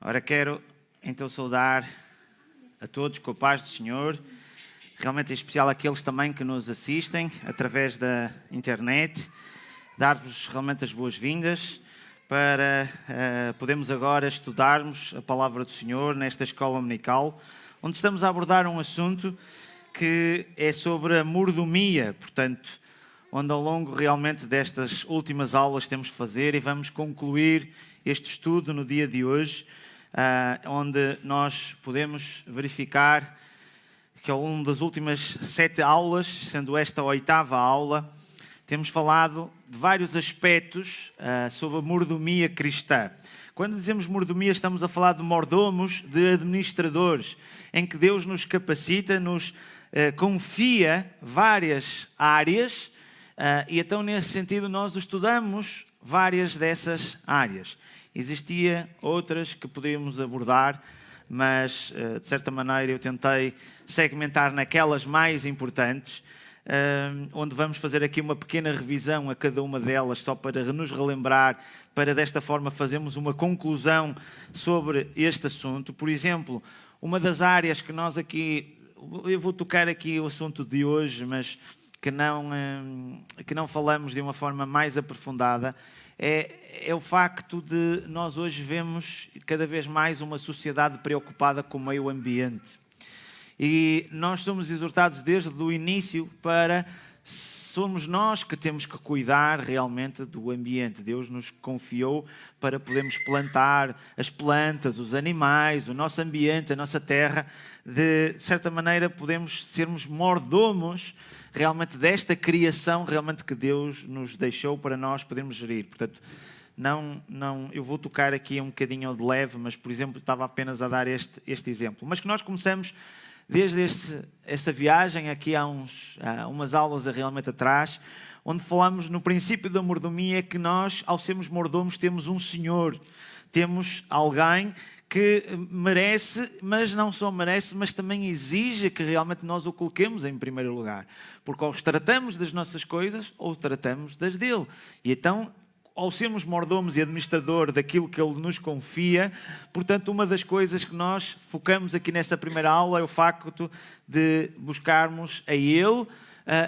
Ora, quero então saudar a todos com a paz do Senhor, realmente em especial aqueles também que nos assistem através da internet, dar-vos realmente as boas-vindas para podermos agora estudarmos a Palavra do Senhor nesta escola dominical, onde estamos a abordar um assunto que é sobre a mordomia, portanto, onde ao longo realmente destas últimas aulas temos de fazer e vamos concluir este estudo no dia de hoje, onde nós podemos verificar que ao longo das últimas 7 aulas, sendo esta a 8ª aula, temos falado de vários aspectos sobre a mordomia cristã. Quando dizemos mordomia, estamos a falar de mordomos, de administradores, em que Deus nos capacita, nos confia várias áreas, e então nesse sentido nós estudamos várias dessas áreas. Existia outras que podíamos abordar, mas de certa maneira eu tentei segmentar naquelas mais importantes, onde vamos fazer aqui uma pequena revisão a cada uma delas, só para nos relembrar, para desta forma fazermos uma conclusão sobre este assunto. Por exemplo, uma das áreas que nós aqui, eu vou tocar aqui o assunto de hoje, mas que não falamos de uma forma mais aprofundada, é o facto de nós hoje vemos cada vez mais uma sociedade preocupada com o meio ambiente. E nós somos exortados desde o início para somos nós que temos que cuidar realmente do ambiente. Deus nos confiou para podermos plantar as plantas, os animais, o nosso ambiente, a nossa terra. De certa maneira podemos sermos mordomos realmente desta criação realmente que Deus nos deixou para nós podermos gerir. Portanto, eu vou tocar aqui um bocadinho de leve, mas, por exemplo, estava apenas a dar este exemplo. Mas que nós começamos desde esta viagem aqui há umas aulas realmente atrás, onde falamos no princípio da mordomia, que nós, ao sermos mordomos, temos um Senhor, temos alguém que merece, mas não só merece, mas também exige que realmente nós o coloquemos em primeiro lugar. Porque ou tratamos das nossas coisas, ou tratamos das dele. E então, ao sermos mordomos e administrador daquilo que ele nos confia, portanto, uma das coisas que nós focamos aqui nesta primeira aula é o facto de buscarmos a ele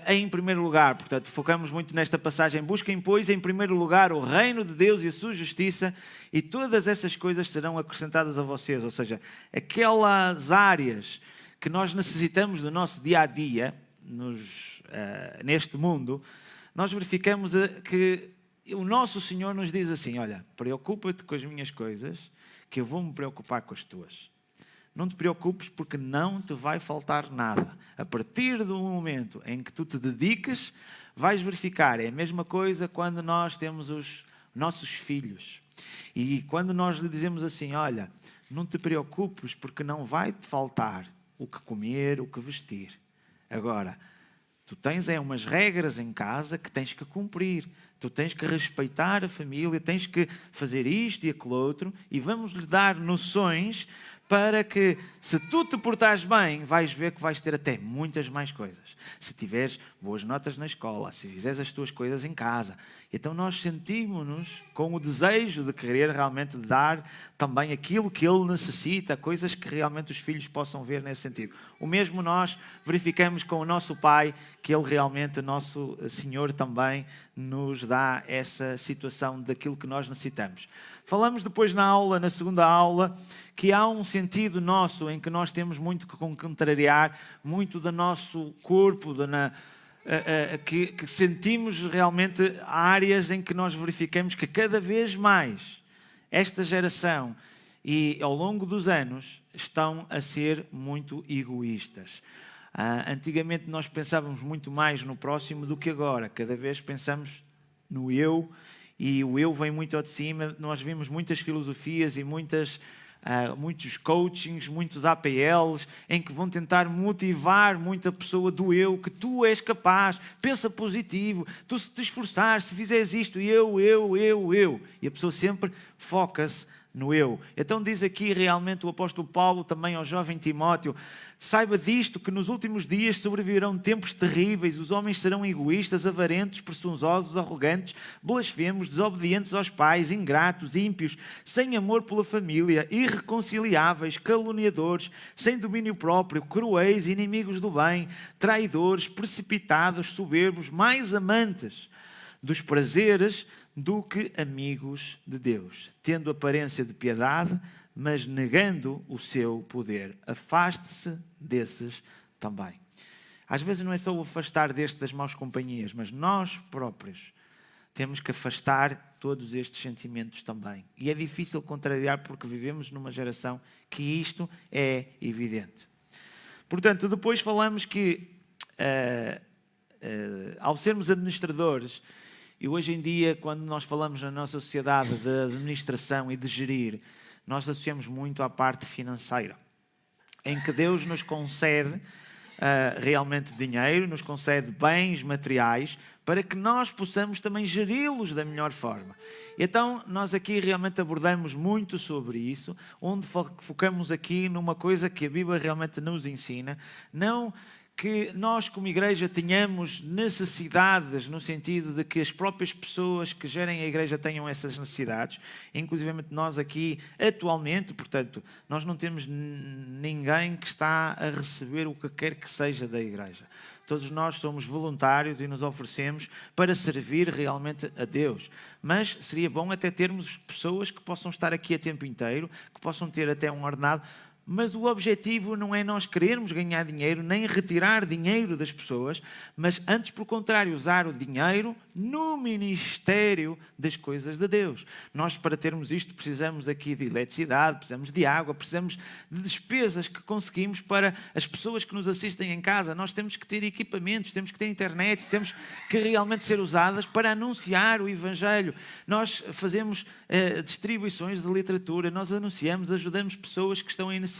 em primeiro lugar. Portanto, focamos muito nesta passagem: busquem, pois, em primeiro lugar o reino de Deus e a sua justiça, e todas essas coisas serão acrescentadas a vocês. Ou seja, aquelas áreas que nós necessitamos do nosso dia-a-dia, neste mundo, nós verificamos que o nosso Senhor nos diz assim: olha, preocupa-te com as minhas coisas, que eu vou me preocupar com as tuas. Não te preocupes, porque não te vai faltar nada. A partir do momento em que tu te dediques, vais verificar. É a mesma coisa quando nós temos os nossos filhos. E quando nós lhe dizemos assim: olha, não te preocupes, porque não vai te faltar o que comer, o que vestir. Agora, tu tens umas regras em casa que tens que cumprir. Tu tens que respeitar a família, tens que fazer isto e aquilo outro, e vamos lhe dar noções para que, se tu te portares bem, vais ver que vais ter até muitas mais coisas. Se tiveres boas notas na escola, se fizeres as tuas coisas em casa. Então nós sentimos-nos com o desejo de querer realmente dar também aquilo que ele necessita, coisas que realmente os filhos possam ver nesse sentido. O mesmo nós verificamos com o nosso Pai, que ele realmente, o nosso Senhor, também nos dá essa situação daquilo que nós necessitamos. Falamos depois na segunda aula, que há um sentido nosso em que nós temos muito que contrariar, muito do nosso corpo, que sentimos realmente áreas em que nós verificamos que cada vez mais esta geração e ao longo dos anos estão a ser muito egoístas. Antigamente nós pensávamos muito mais no próximo do que agora. Cada vez pensamos no eu, e o eu vem muito ao de cima. Nós vimos muitas filosofias e muitos coachings, muitos APLs, em que vão tentar motivar muita pessoa do eu, que tu és capaz, pensa positivo, se te esforçares, se fizeres isto, eu. E a pessoa sempre foca-se no eu. Então diz aqui realmente o apóstolo Paulo também ao jovem Timóteo: saiba disto, que nos últimos dias sobrevirão tempos terríveis, os homens serão egoístas, avarentos, presunçosos, arrogantes, blasfemos, desobedientes aos pais, ingratos, ímpios, sem amor pela família, irreconciliáveis, caluniadores, sem domínio próprio, cruéis, inimigos do bem, traidores, precipitados, soberbos, mais amantes dos prazeres do que amigos de Deus, tendo aparência de piedade, mas negando o seu poder. Afaste-se desses também. Às vezes não é só o afastar deste das más companhias, mas nós próprios temos que afastar todos estes sentimentos também. E é difícil contrariar porque vivemos numa geração que isto é evidente. Portanto, depois falamos que ao sermos administradores, e hoje em dia, quando nós falamos na nossa sociedade de administração e de gerir, nós associamos muito à parte financeira, em que Deus nos concede realmente dinheiro, nos concede bens materiais, para que nós possamos também geri-los da melhor forma. Então, nós aqui realmente abordamos muito sobre isso, onde focamos aqui numa coisa que a Bíblia realmente nos ensina, não que nós como igreja tenhamos necessidades no sentido de que as próprias pessoas que gerem a igreja tenham essas necessidades, inclusive nós aqui atualmente, portanto, nós não temos ninguém que está a receber o que quer que seja da igreja. Todos nós somos voluntários e nos oferecemos para servir realmente a Deus. Mas seria bom até termos pessoas que possam estar aqui a tempo inteiro, que possam ter até um ordenado. Mas o objetivo não é nós querermos ganhar dinheiro, nem retirar dinheiro das pessoas, mas antes, pelo contrário, usar o dinheiro no ministério das coisas de Deus. Nós, para termos isto, precisamos aqui de eletricidade, precisamos de água, precisamos de despesas que conseguimos para as pessoas que nos assistem em casa. Nós temos que ter equipamentos, temos que ter internet, temos que realmente ser usadas para anunciar o Evangelho. Nós fazemos distribuições de literatura, nós anunciamos, ajudamos pessoas que estão em necessidade,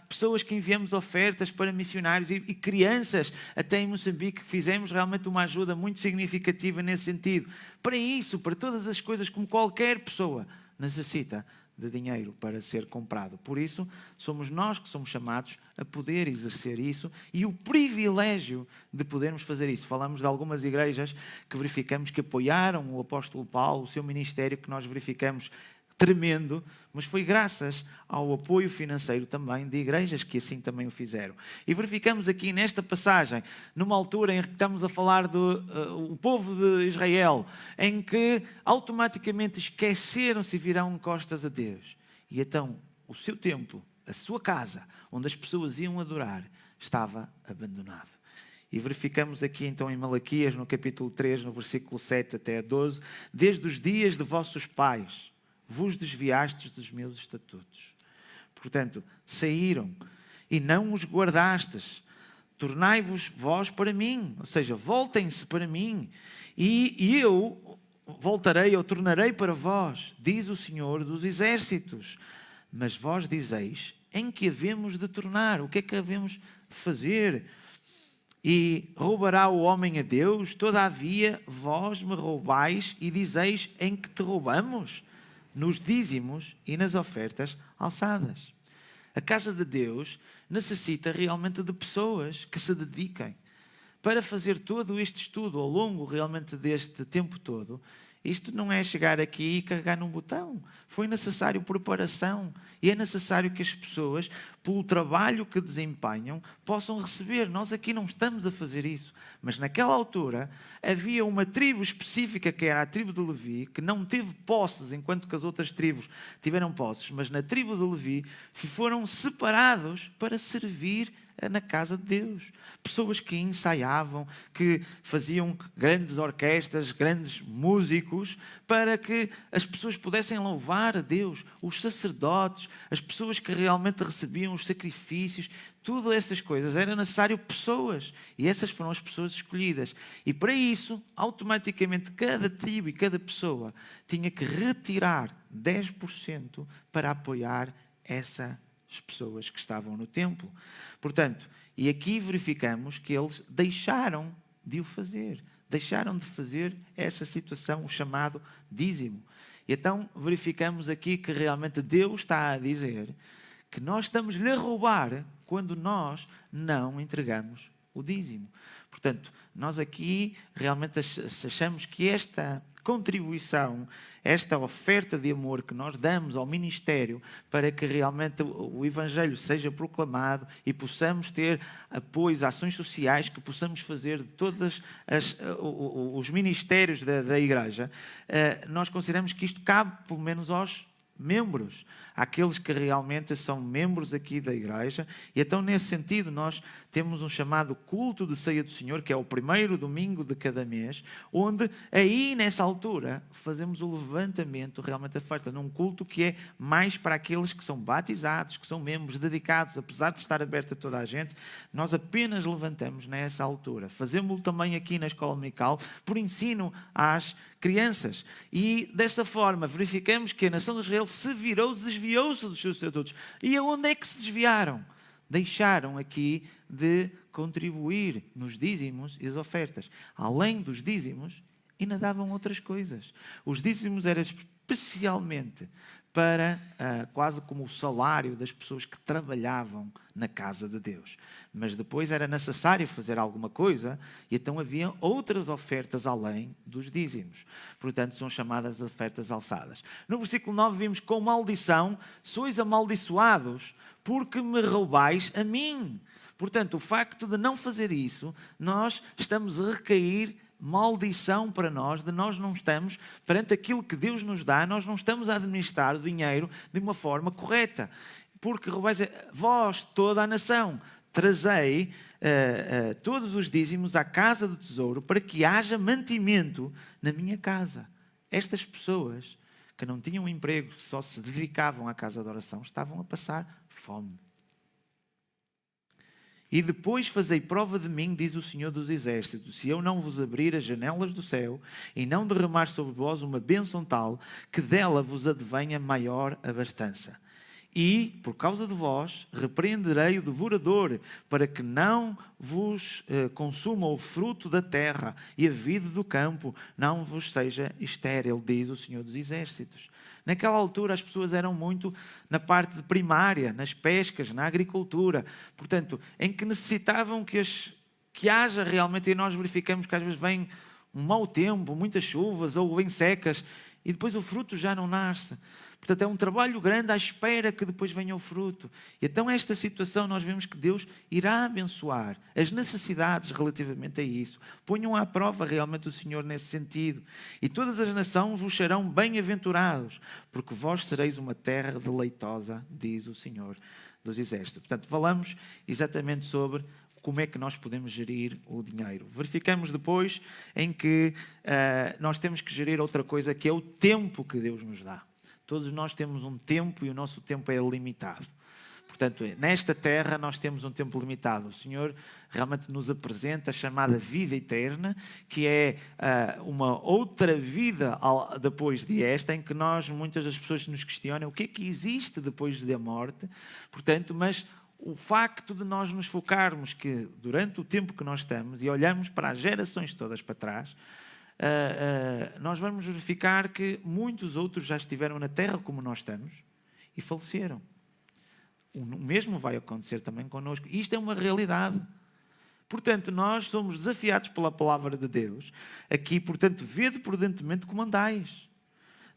pessoas que enviamos ofertas para missionários e crianças, até em Moçambique, que fizemos realmente uma ajuda muito significativa nesse sentido. Para isso, para todas as coisas, como qualquer pessoa necessita de dinheiro para ser comprado. Por isso, somos nós que somos chamados a poder exercer isso e o privilégio de podermos fazer isso. Falamos de algumas igrejas que verificamos que apoiaram o apóstolo Paulo, o seu ministério, que nós verificamos tremendo, mas foi graças ao apoio financeiro também de igrejas que assim também o fizeram. E verificamos aqui nesta passagem, numa altura em que estamos a falar do povo de Israel, em que automaticamente esqueceram-se e viraram costas a Deus. E então o seu templo, a sua casa, onde as pessoas iam adorar, estava abandonado. E verificamos aqui então em Malaquias, no capítulo 3, no versículo 7 até a 12, desde os dias de vossos pais, vos desviastes dos meus estatutos. Portanto, saíram e não os guardastes. Tornai-vos vós para mim. Ou seja, voltem-se para mim. E eu voltarei, ou tornarei para vós, diz o Senhor dos Exércitos. Mas vós dizeis, em que havemos de tornar? O que é que havemos de fazer? E roubará o homem a Deus? Todavia, vós me roubais e dizeis, em que te roubamos? Nos dízimos e nas ofertas alçadas. A casa de Deus necessita realmente de pessoas que se dediquem para fazer todo este estudo ao longo realmente deste tempo todo. Isto não é chegar aqui e carregar num botão. Foi necessário preparação e é necessário que as pessoas, pelo trabalho que desempenham, possam receber. Nós aqui não estamos a fazer isso. Mas naquela altura havia uma tribo específica, que era a tribo de Levi, que não teve posses, enquanto que as outras tribos tiveram posses. Mas na tribo de Levi foram separados para servir na casa de Deus. Pessoas que ensaiavam, que faziam grandes orquestras, grandes músicos, para que as pessoas pudessem louvar a Deus. Os sacerdotes, as pessoas que realmente recebiam os sacrifícios, todas essas coisas, era necessário pessoas. E essas foram as pessoas escolhidas. E para isso, automaticamente, cada tribo e cada pessoa tinha que retirar 10% para apoiar essas pessoas que estavam no templo. Portanto, e aqui verificamos que eles deixaram de o fazer. Deixaram de fazer essa situação, o chamado dízimo. E então verificamos aqui que realmente Deus está a dizer que nós estamos-lhe a roubar quando nós não entregamos o dízimo. Portanto, nós aqui realmente achamos que esta contribuição, esta oferta de amor que nós damos ao ministério para que realmente o Evangelho seja proclamado e possamos ter apoios, ações sociais que possamos fazer de todos os ministérios da Igreja, nós consideramos que isto cabe pelo menos aos membros, aqueles que realmente são membros aqui da igreja. E então, nesse sentido, nós temos um chamado culto de ceia do Senhor, que é o primeiro domingo de cada mês, onde aí, nessa altura, fazemos o levantamento realmente da oferta, num culto que é mais para aqueles que são batizados, que são membros dedicados, apesar de estar aberto a toda a gente, nós apenas levantamos nessa altura. Fazemos-lo também aqui na escola dominical, por ensino às crianças. E dessa forma verificamos que a nação de Israel se virou, desviou-se dos seus estatutos. E aonde é que se desviaram? Deixaram aqui de contribuir nos dízimos e as ofertas. Além dos dízimos, ainda davam outras coisas. Os dízimos eram especialmente para quase como o salário das pessoas que trabalhavam na casa de Deus. Mas depois era necessário fazer alguma coisa e então havia outras ofertas além dos dízimos. Portanto, são chamadas ofertas alçadas. No versículo 9 vimos: com maldição sois amaldiçoados porque me roubais a mim. Portanto, o facto de não fazer isso, nós estamos a recair maldição para nós, de nós não estamos, perante aquilo que Deus nos dá, nós não estamos a administrar o dinheiro de uma forma correta. Porque roubais, vós, toda a nação, trazei todos os dízimos à casa do tesouro para que haja mantimento na minha casa. Estas pessoas que não tinham emprego, que só se dedicavam à casa de oração, estavam a passar fome. E depois fazei prova de mim, diz o Senhor dos Exércitos, se eu não vos abrir as janelas do céu e não derramar sobre vós uma bênção tal, que dela vos advenha maior abastança. E, por causa de vós, repreenderei o devorador, para que não vos consuma o fruto da terra e a vide do campo não vos seja estéril, diz o Senhor dos Exércitos. Naquela altura as pessoas eram muito na parte de primária, nas pescas, na agricultura, portanto, em que necessitavam que haja realmente, e nós verificamos que às vezes vem um mau tempo, muitas chuvas ou bem secas, e depois o fruto já não nasce. Portanto, é um trabalho grande à espera que depois venha o fruto. E então, esta situação, nós vemos que Deus irá abençoar as necessidades relativamente a isso. Ponham à prova realmente o Senhor nesse sentido. E todas as nações vos serão bem-aventurados, porque vós sereis uma terra deleitosa, diz o Senhor dos Exércitos. Portanto, falamos exatamente sobre como é que nós podemos gerir o dinheiro. Verificamos depois em que nós temos que gerir outra coisa, que é o tempo que Deus nos dá. Todos nós temos um tempo e o nosso tempo é limitado. Portanto, nesta terra nós temos um tempo limitado. O Senhor realmente nos apresenta a chamada vida eterna, que é uma outra vida depois de esta, em que muitas das pessoas nos questionam o que é que existe depois da morte. Portanto, mas o facto de nós nos focarmos que durante o tempo que nós estamos e olhamos para as gerações todas para trás, nós vamos verificar que muitos outros já estiveram na terra como nós estamos e faleceram. O mesmo vai acontecer também connosco. Isto é uma realidade. Portanto, nós somos desafiados pela palavra de Deus. Aqui, portanto, vede prudentemente como andais.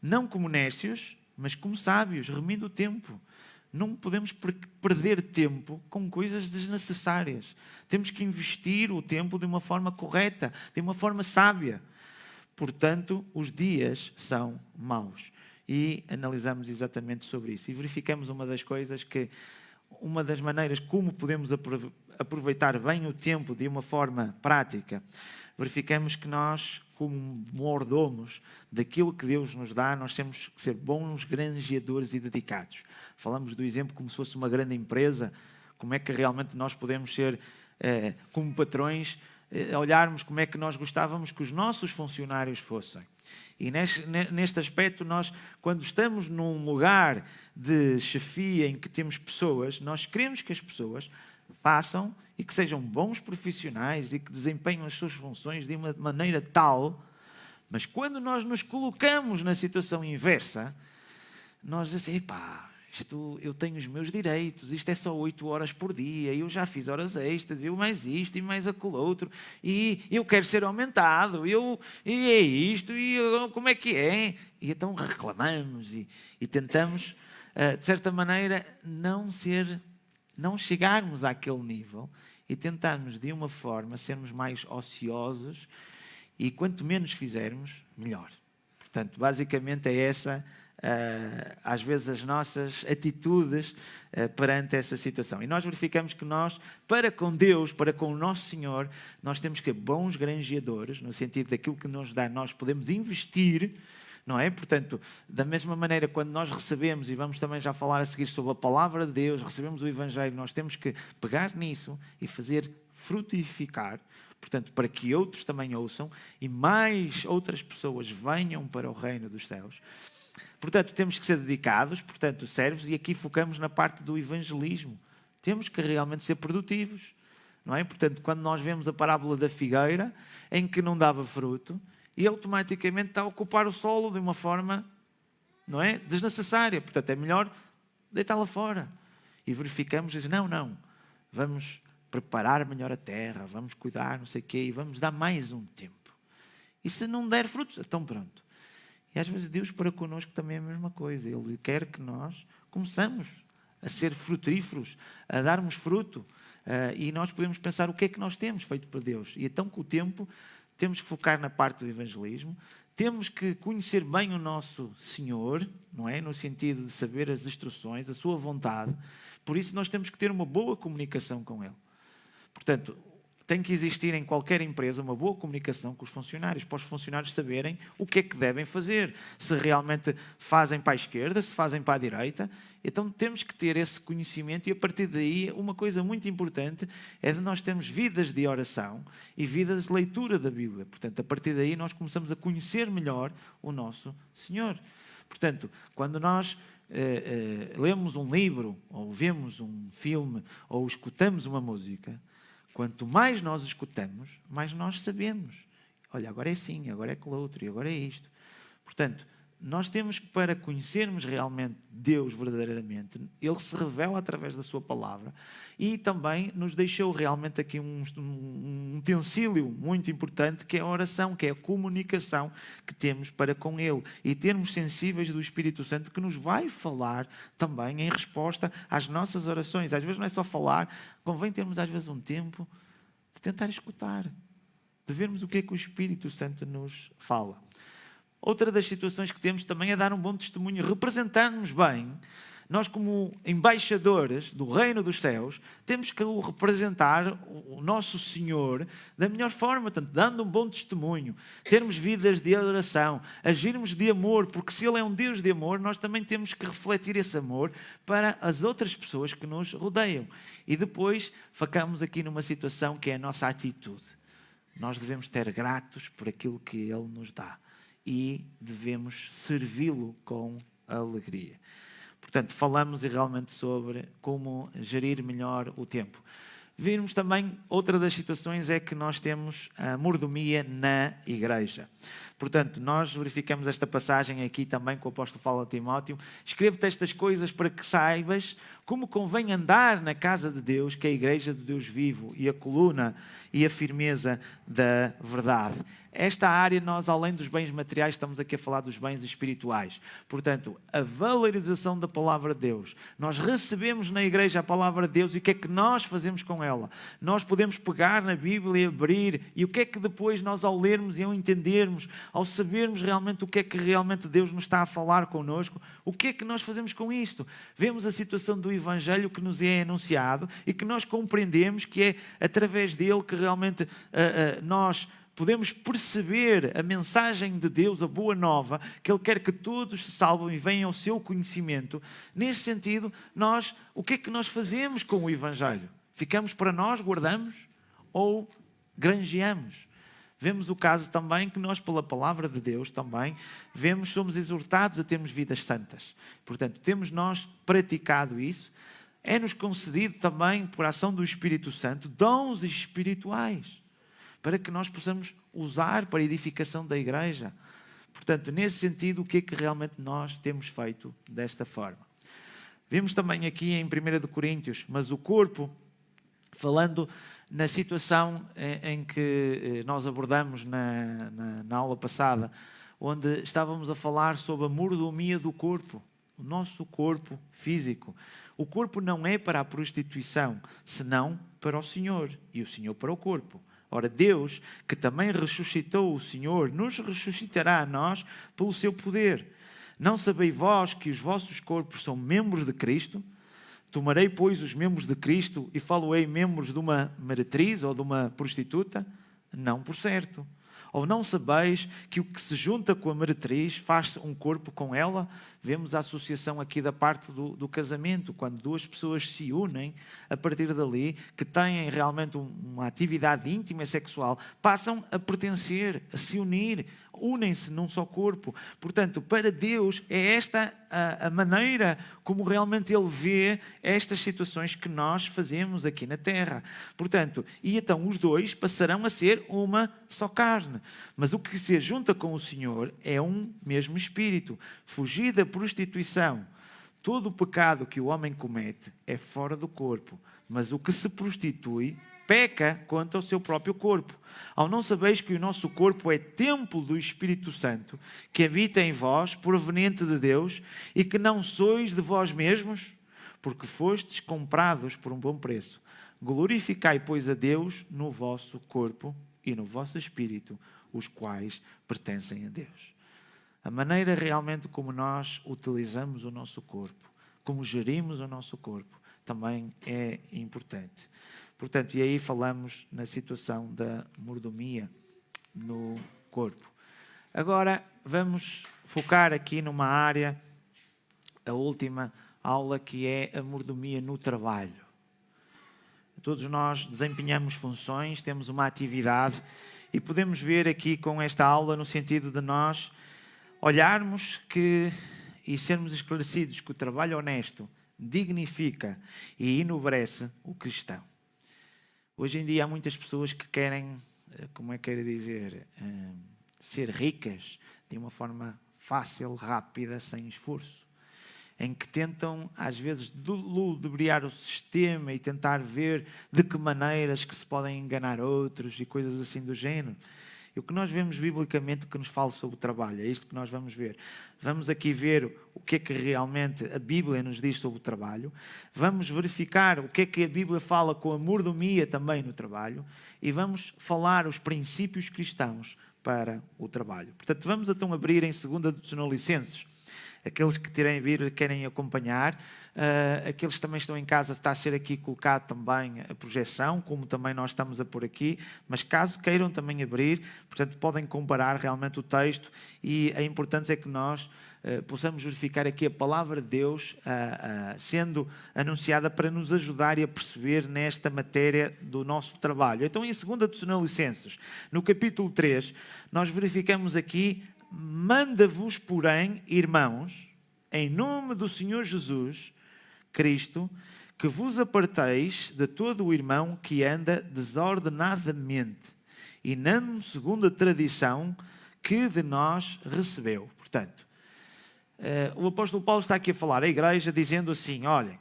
Não como nécios, mas como sábios, remindo o tempo. Não podemos perder tempo com coisas desnecessárias. Temos que investir o tempo de uma forma correta, de uma forma sábia. Portanto, os dias são maus. E analisamos exatamente sobre isso. E verificamos uma das maneiras como podemos aproveitar bem o tempo de uma forma prática. Verificamos que nós, como mordomos daquilo que Deus nos dá, nós temos que ser bons granjeadores e dedicados. Falamos do exemplo como se fosse uma grande empresa, como é que realmente nós podemos ser, como patrões, olharmos como é que nós gostávamos que os nossos funcionários fossem. E neste aspecto, nós, quando estamos num lugar de chefia em que temos pessoas, nós queremos que as pessoas façam e que sejam bons profissionais e que desempenhem as suas funções de uma maneira tal Mas quando nós nos colocamos na situação inversa, nós dizemos, epá, eu tenho os meus direitos, isto é só 8 horas por dia, eu já fiz horas extras, eu mais isto e mais aquilo outro, e eu quero ser aumentado, e é isto, como é que é? E então reclamamos e tentamos, de certa maneira, não chegarmos àquele nível e tentarmos, de uma forma, sermos mais ociosos e quanto menos fizermos, melhor. Portanto, basicamente é essa... às vezes as nossas atitudes perante essa situação. E nós verificamos que nós, para com Deus, para com o nosso Senhor, nós temos que ser bons granjeadores, no sentido daquilo que nos dá, nós podemos investir, não é? Portanto, da mesma maneira, quando nós recebemos, e vamos também já falar a seguir sobre a palavra de Deus, recebemos o Evangelho, nós temos que pegar nisso e fazer frutificar, portanto, para que outros também ouçam e mais outras pessoas venham para o reino dos céus. Portanto, temos que ser dedicados, portanto, servos, e aqui focamos na parte do evangelismo. Temos que realmente ser produtivos, não é? Portanto, quando nós vemos a parábola da figueira, em que não dava fruto, e automaticamente está a ocupar o solo de uma forma, não é? Desnecessária. Portanto, é melhor deitá-la fora. E verificamos e dizemos, não, vamos preparar melhor a terra, vamos cuidar, não sei o quê, e vamos dar mais um tempo. E se não der frutos, então pronto. E às vezes Deus para connosco também é a mesma coisa. Ele quer que nós começamos a ser frutíferos, a darmos fruto. E nós podemos pensar o que é que nós temos feito para Deus. E então, com o tempo, temos que focar na parte do evangelismo. Temos que conhecer bem o nosso Senhor, não é? No sentido de saber as instruções, a sua vontade. Por isso, nós temos que ter uma boa comunicação com Ele. Portanto, tem que existir em qualquer empresa uma boa comunicação com os funcionários, para os funcionários saberem o que é que devem fazer. Se realmente fazem para a esquerda, se fazem para a direita. Então temos que ter esse conhecimento e a partir daí uma coisa muito importante é de nós termos vidas de oração e vidas de leitura da Bíblia. Portanto, a partir daí nós começamos a conhecer melhor o nosso Senhor. Portanto, quando nós lemos um livro, ou vemos um filme, ou escutamos uma música, quanto mais nós escutamos, mais nós sabemos. Olha, agora é assim, agora é aquilo outro, e agora é isto. Portanto, nós temos que, para conhecermos realmente Deus verdadeiramente, Ele se revela através da sua palavra e também nos deixou realmente aqui um utensílio muito importante que é a oração, que é a comunicação que temos para com Ele e termos sensíveis do Espírito Santo que nos vai falar também em resposta às nossas orações. Às vezes não é só falar, convém termos às vezes um tempo de tentar escutar, de vermos o que é que o Espírito Santo nos fala. Outra das situações que temos também é dar um bom testemunho, representar-nos bem. Nós, como embaixadores do reino dos céus, temos que o representar, o nosso Senhor, da melhor forma, portanto, dando um bom testemunho, termos vidas de adoração, agirmos de amor, porque se Ele é um Deus de amor, nós também temos que refletir esse amor para as outras pessoas que nos rodeiam. E depois, focamos aqui numa situação que é a nossa atitude. Nós devemos estar gratos por aquilo que Ele nos dá e devemos servi-lo com alegria. Portanto, falamos realmente sobre como gerir melhor o tempo. Vimos também, outra das situações é que nós temos a mordomia na igreja. Portanto, nós verificamos esta passagem aqui também que o apóstolo fala a Timóteo. Escrevo-te estas coisas para que saibas como convém andar na casa de Deus, que é a igreja de Deus vivo, e a coluna e a firmeza da verdade. Esta área, nós, além dos bens materiais, estamos aqui a falar dos bens espirituais. Portanto, a valorização da palavra de Deus. Nós recebemos na igreja a palavra de Deus e o que é que nós fazemos com ela? Nós podemos pegar na Bíblia e abrir, e o que é que depois nós, ao lermos e ao entendermos, ao sabermos realmente o que é que realmente Deus nos está a falar connosco, o que é que nós fazemos com isto? Vemos a situação do Evangelho que nos é anunciado e que nós compreendemos que é através dele que realmente nós podemos perceber a mensagem de Deus, a boa nova, que Ele quer que todos se salvem e venham ao seu conhecimento. Nesse sentido, nós, o que é que nós fazemos com o Evangelho? Ficamos para nós, guardamos ou granjeamos? Vemos o caso também que nós, pela palavra de Deus também, somos exortados a termos vidas santas. Portanto, temos nós praticado isso. É-nos concedido também, por ação do Espírito Santo, dons espirituais, para que nós possamos usar para a edificação da igreja. Portanto, nesse sentido, o que é que realmente nós temos feito desta forma? Vimos também aqui em 1 Coríntios, mas o corpo, falando na situação em que nós abordamos na aula passada, onde estávamos a falar sobre a mordomia do corpo, o nosso corpo físico. O corpo não é para a prostituição, senão para o Senhor, e o Senhor para o corpo. Ora, Deus, que também ressuscitou o Senhor, nos ressuscitará a nós pelo seu poder. Não sabeis vós que os vossos corpos são membros de Cristo? Tomarei, pois, os membros de Cristo e falo-ei membros de uma meretriz ou de uma prostituta? Não, por certo. Ou não sabeis que o que se junta com a meretriz faz um corpo com ela? Vemos a associação aqui da parte do casamento, quando duas pessoas se unem, a partir dali, que têm realmente uma atividade íntima e sexual, passam a pertencer, a se unir, unem-se num só corpo. Portanto, para Deus é esta a maneira como realmente Ele vê estas situações que nós fazemos aqui na Terra. Portanto, e então os dois passarão a ser uma só carne. Mas o que se junta com o Senhor é um mesmo espírito. Fugir da prostituição. Todo o pecado que o homem comete é fora do corpo, mas o que se prostitui peca contra o seu próprio corpo. Ao não sabeis que o nosso corpo é templo do Espírito Santo, que habita em vós, proveniente de Deus, e que não sois de vós mesmos, porque fostes comprados por um bom preço. Glorificai, pois, a Deus no vosso corpo e no vosso espírito, os quais pertencem a Deus. A maneira realmente como nós utilizamos o nosso corpo, como gerimos o nosso corpo, também é importante. Portanto, e aí falamos na situação da mordomia no corpo. Agora, vamos focar aqui numa área, a última aula, que é a mordomia no trabalho. Todos nós desempenhamos funções, temos uma atividade, e podemos ver aqui com esta aula no sentido de nós olharmos e sermos esclarecidos que o trabalho honesto dignifica e enobrece o cristão. Hoje em dia há muitas pessoas que querem, ser ricas de uma forma fácil, rápida, sem esforço, em que tentam, às vezes, ludibriar o sistema e tentar ver de que maneiras que se podem enganar outros e coisas assim do género. E o que nós vemos biblicamente que nos fala sobre o trabalho, é isto que nós vamos ver. Vamos aqui ver o que é que realmente a Bíblia nos diz sobre o trabalho. Vamos verificar o que é que a Bíblia fala com a mordomia também no trabalho. E vamos falar os princípios cristãos para o trabalho. Portanto, vamos então abrir em 2 Tessalonicenses. Aqueles que tirem vir, querem acompanhar, aqueles que também estão em casa, está a ser aqui colocado também a projeção, como também nós estamos a pôr aqui, mas caso queiram também abrir, portanto podem comparar realmente o texto, e a importância é que nós possamos verificar aqui a palavra de Deus sendo anunciada para nos ajudar e a perceber nesta matéria do nosso trabalho. Então em 2 Tessalonicenses, no capítulo 3, nós verificamos aqui: manda-vos, porém, irmãos, em nome do Senhor Jesus Cristo, que vos aparteis de todo o irmão que anda desordenadamente e não segundo a tradição que de nós recebeu. Portanto, o apóstolo Paulo está aqui a falar à igreja dizendo assim: olhem,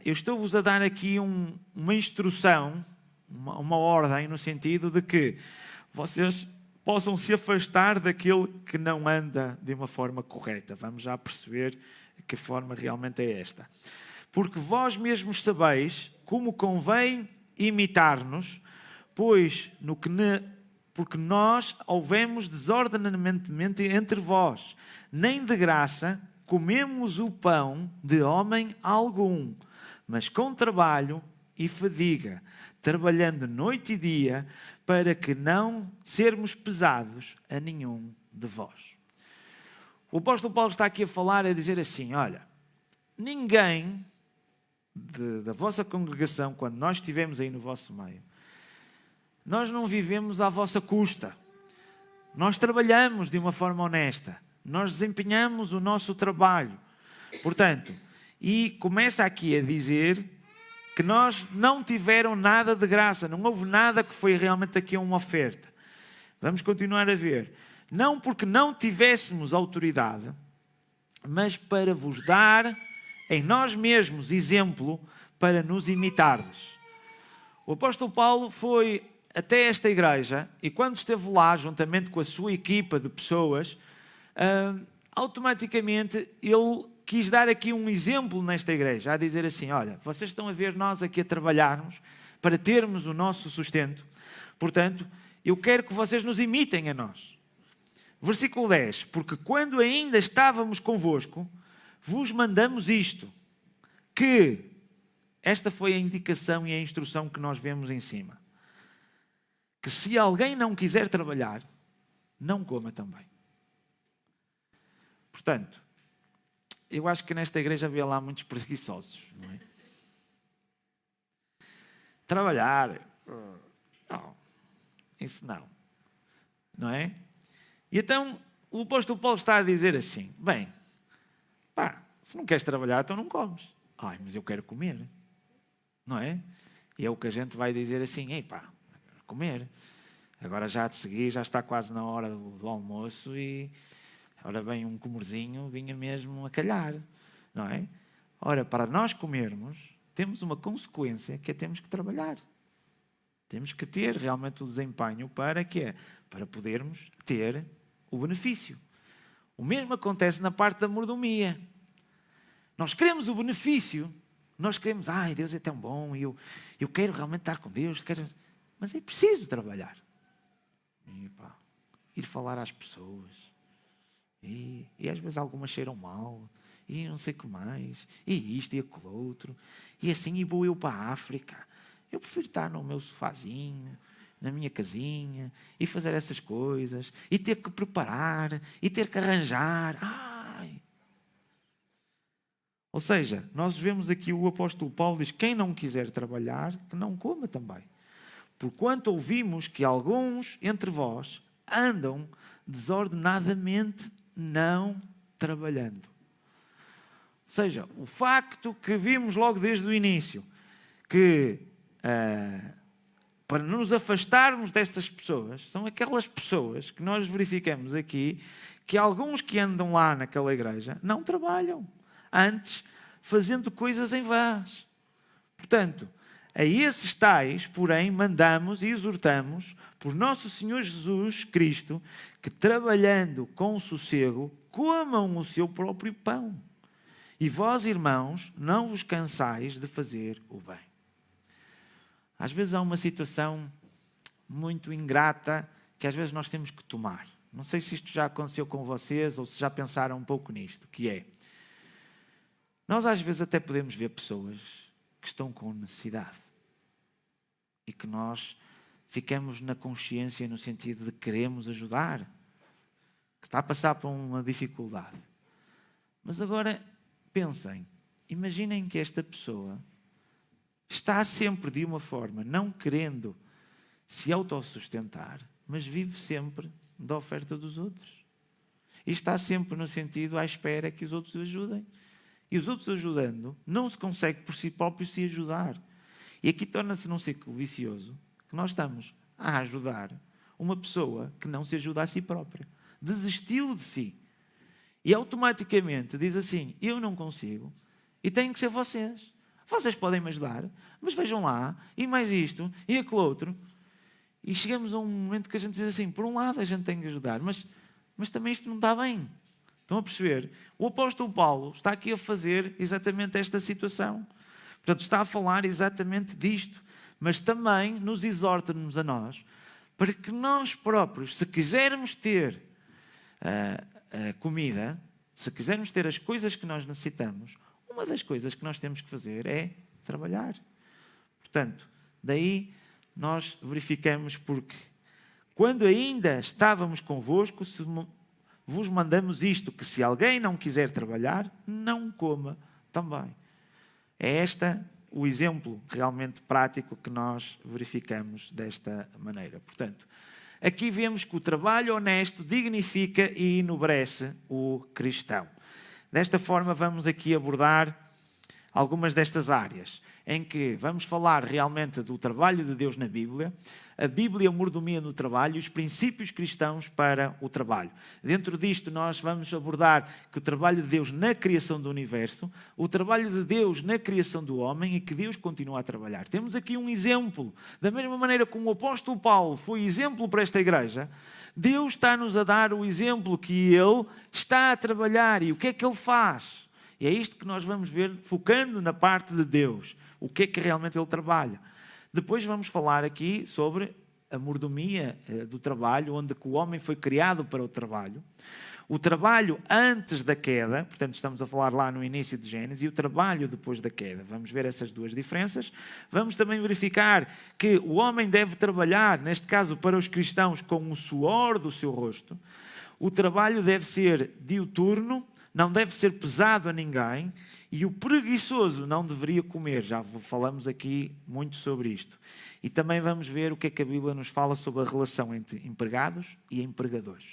eu estou-vos a dar aqui uma instrução, uma ordem, no sentido de que vocês possam se afastar daquele que não anda de uma forma correta. Vamos já perceber que forma realmente é esta. Porque vós mesmos sabeis como convém imitar-nos, porque nós houvemos desordenadamente entre vós, nem de graça comemos o pão de homem algum, mas com trabalho e fadiga, trabalhando noite e dia, para que não sermos pesados a nenhum de vós. O apóstolo Paulo está aqui a falar, a dizer assim: olha, ninguém da vossa congregação, quando nós estivemos aí no vosso meio, nós não vivemos à vossa custa. Nós trabalhamos de uma forma honesta. Nós desempenhamos o nosso trabalho. Portanto, e começa aqui a dizer que nós não tiveram nada de graça, não houve nada que foi realmente aqui uma oferta. Vamos continuar a ver. Não porque não tivéssemos autoridade, mas para vos dar em nós mesmos exemplo para nos imitardes. O apóstolo Paulo foi até esta igreja e quando esteve lá, juntamente com a sua equipa de pessoas, automaticamente ele quis dar aqui um exemplo nesta igreja, a dizer assim, olha, vocês estão a ver nós aqui a trabalharmos para termos o nosso sustento, portanto, eu quero que vocês nos imitem a nós. Versículo 10, porque quando ainda estávamos convosco, vos mandamos isto, que esta foi a indicação e a instrução que nós vemos em cima. Que se alguém não quiser trabalhar, não coma também. Portanto, eu acho que nesta igreja havia lá muitos preguiçosos, não é? Trabalhar, não, isso não, não é? E então o apóstolo Paulo está a dizer assim, bem, pá, se não queres trabalhar, então não comes. Ai, mas eu quero comer, não é? E é o que a gente vai dizer assim, ei pá, comer. Agora já de seguir, já está quase na hora do almoço e ora bem, um comorzinho vinha mesmo a calhar, não é? Ora, para nós comermos, temos uma consequência que é temos que trabalhar. Temos que ter realmente o desempenho para quê? Para podermos ter o benefício. O mesmo acontece na parte da mordomia. Nós queremos o benefício, nós queremos, ai, Deus é tão bom, e eu quero realmente estar com Deus, mas é preciso trabalhar. E, pá, ir falar às pessoas. E às vezes algumas cheiram mal, e não sei o que mais, e isto e aquilo outro, e assim e vou eu para a África. Eu prefiro estar no meu sofazinho, na minha casinha, e fazer essas coisas, e ter que preparar, e ter que arranjar. Ai! Ou seja, nós vemos aqui o apóstolo Paulo diz, quem não quiser trabalhar, que não coma também. Porquanto ouvimos que alguns entre vós andam desordenadamente não trabalhando. Ou seja, o facto que vimos logo desde o início, que para nos afastarmos destas pessoas, são aquelas pessoas que nós verificamos aqui, que alguns que andam lá naquela igreja não trabalham, antes fazendo coisas em vãs. Portanto, a esses tais, porém, mandamos e exortamos por nosso Senhor Jesus Cristo, que trabalhando com sossego, comam o seu próprio pão. E vós, irmãos, não vos cansais de fazer o bem. Às vezes há uma situação muito ingrata que às vezes nós temos que tomar. Não sei se isto já aconteceu com vocês ou se já pensaram um pouco nisto, que é, nós às vezes até podemos ver pessoas que estão com necessidade e que nós ficamos na consciência no sentido de queremos ajudar, que está a passar por uma dificuldade. Mas agora pensem, imaginem que esta pessoa está sempre de uma forma, não querendo se autossustentar, mas vive sempre da oferta dos outros. E está sempre no sentido à espera que os outros ajudem. E os outros ajudando, não se consegue por si próprio se ajudar. E aqui torna-se num ciclo vicioso, que nós estamos a ajudar uma pessoa que não se ajuda a si própria. Desistiu de si. E automaticamente diz assim, eu não consigo e tem que ser vocês. Vocês podem me ajudar, mas vejam lá, e mais isto, e aquele outro. E chegamos a um momento que a gente diz assim, por um lado a gente tem que ajudar, mas também isto não está bem. Estão a perceber? O apóstolo Paulo está aqui a fazer exatamente esta situação. Portanto, está a falar exatamente disto, mas também nos exorta-nos a nós, para que nós próprios, se quisermos ter a comida, se quisermos ter as coisas que nós necessitamos, uma das coisas que nós temos que fazer é trabalhar. Portanto, daí nós verificamos porque quando ainda estávamos convosco, vos mandamos isto, que se alguém não quiser trabalhar, não coma também. É este o exemplo realmente prático que nós verificamos desta maneira. Portanto, aqui vemos que o trabalho honesto dignifica e enobrece o cristão. Desta forma, vamos aqui abordar algumas destas áreas, em que vamos falar realmente do trabalho de Deus na Bíblia, a Bíblia, a mordomia no trabalho e os princípios cristãos para o trabalho. Dentro disto nós vamos abordar que o trabalho de Deus na criação do universo, o trabalho de Deus na criação do homem e que Deus continua a trabalhar. Temos aqui um exemplo, da mesma maneira como o apóstolo Paulo foi exemplo para esta igreja, Deus está-nos a dar o exemplo que Ele está a trabalhar e o que é que Ele faz. E é isto que nós vamos ver, focando na parte de Deus, o que é que realmente Ele trabalha. Depois vamos falar aqui sobre a mordomia do trabalho, onde o homem foi criado para o trabalho. O trabalho antes da queda, portanto estamos a falar lá no início de Gênesis, e o trabalho depois da queda. Vamos ver essas duas diferenças. Vamos também verificar que o homem deve trabalhar, neste caso para os cristãos, com o suor do seu rosto. O trabalho deve ser diuturno, não deve ser pesado a ninguém, e o preguiçoso não deveria comer. Já falamos aqui muito sobre isto. E também vamos ver o que é que a Bíblia nos fala sobre a relação entre empregados e empregadores.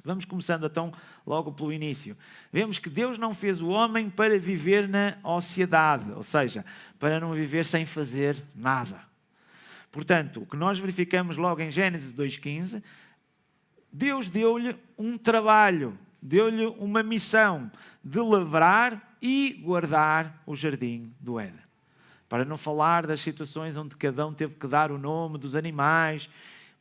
Vamos começando então logo pelo início. Vemos que Deus não fez o homem para viver na ociosidade, ou seja, para não viver sem fazer nada. Portanto, o que nós verificamos logo em Gênesis 2,15, Deus deu-lhe um trabalho, deu-lhe uma missão de lavrar e guardar o jardim do Éden. Para não falar das situações onde cada um teve que dar o nome dos animais.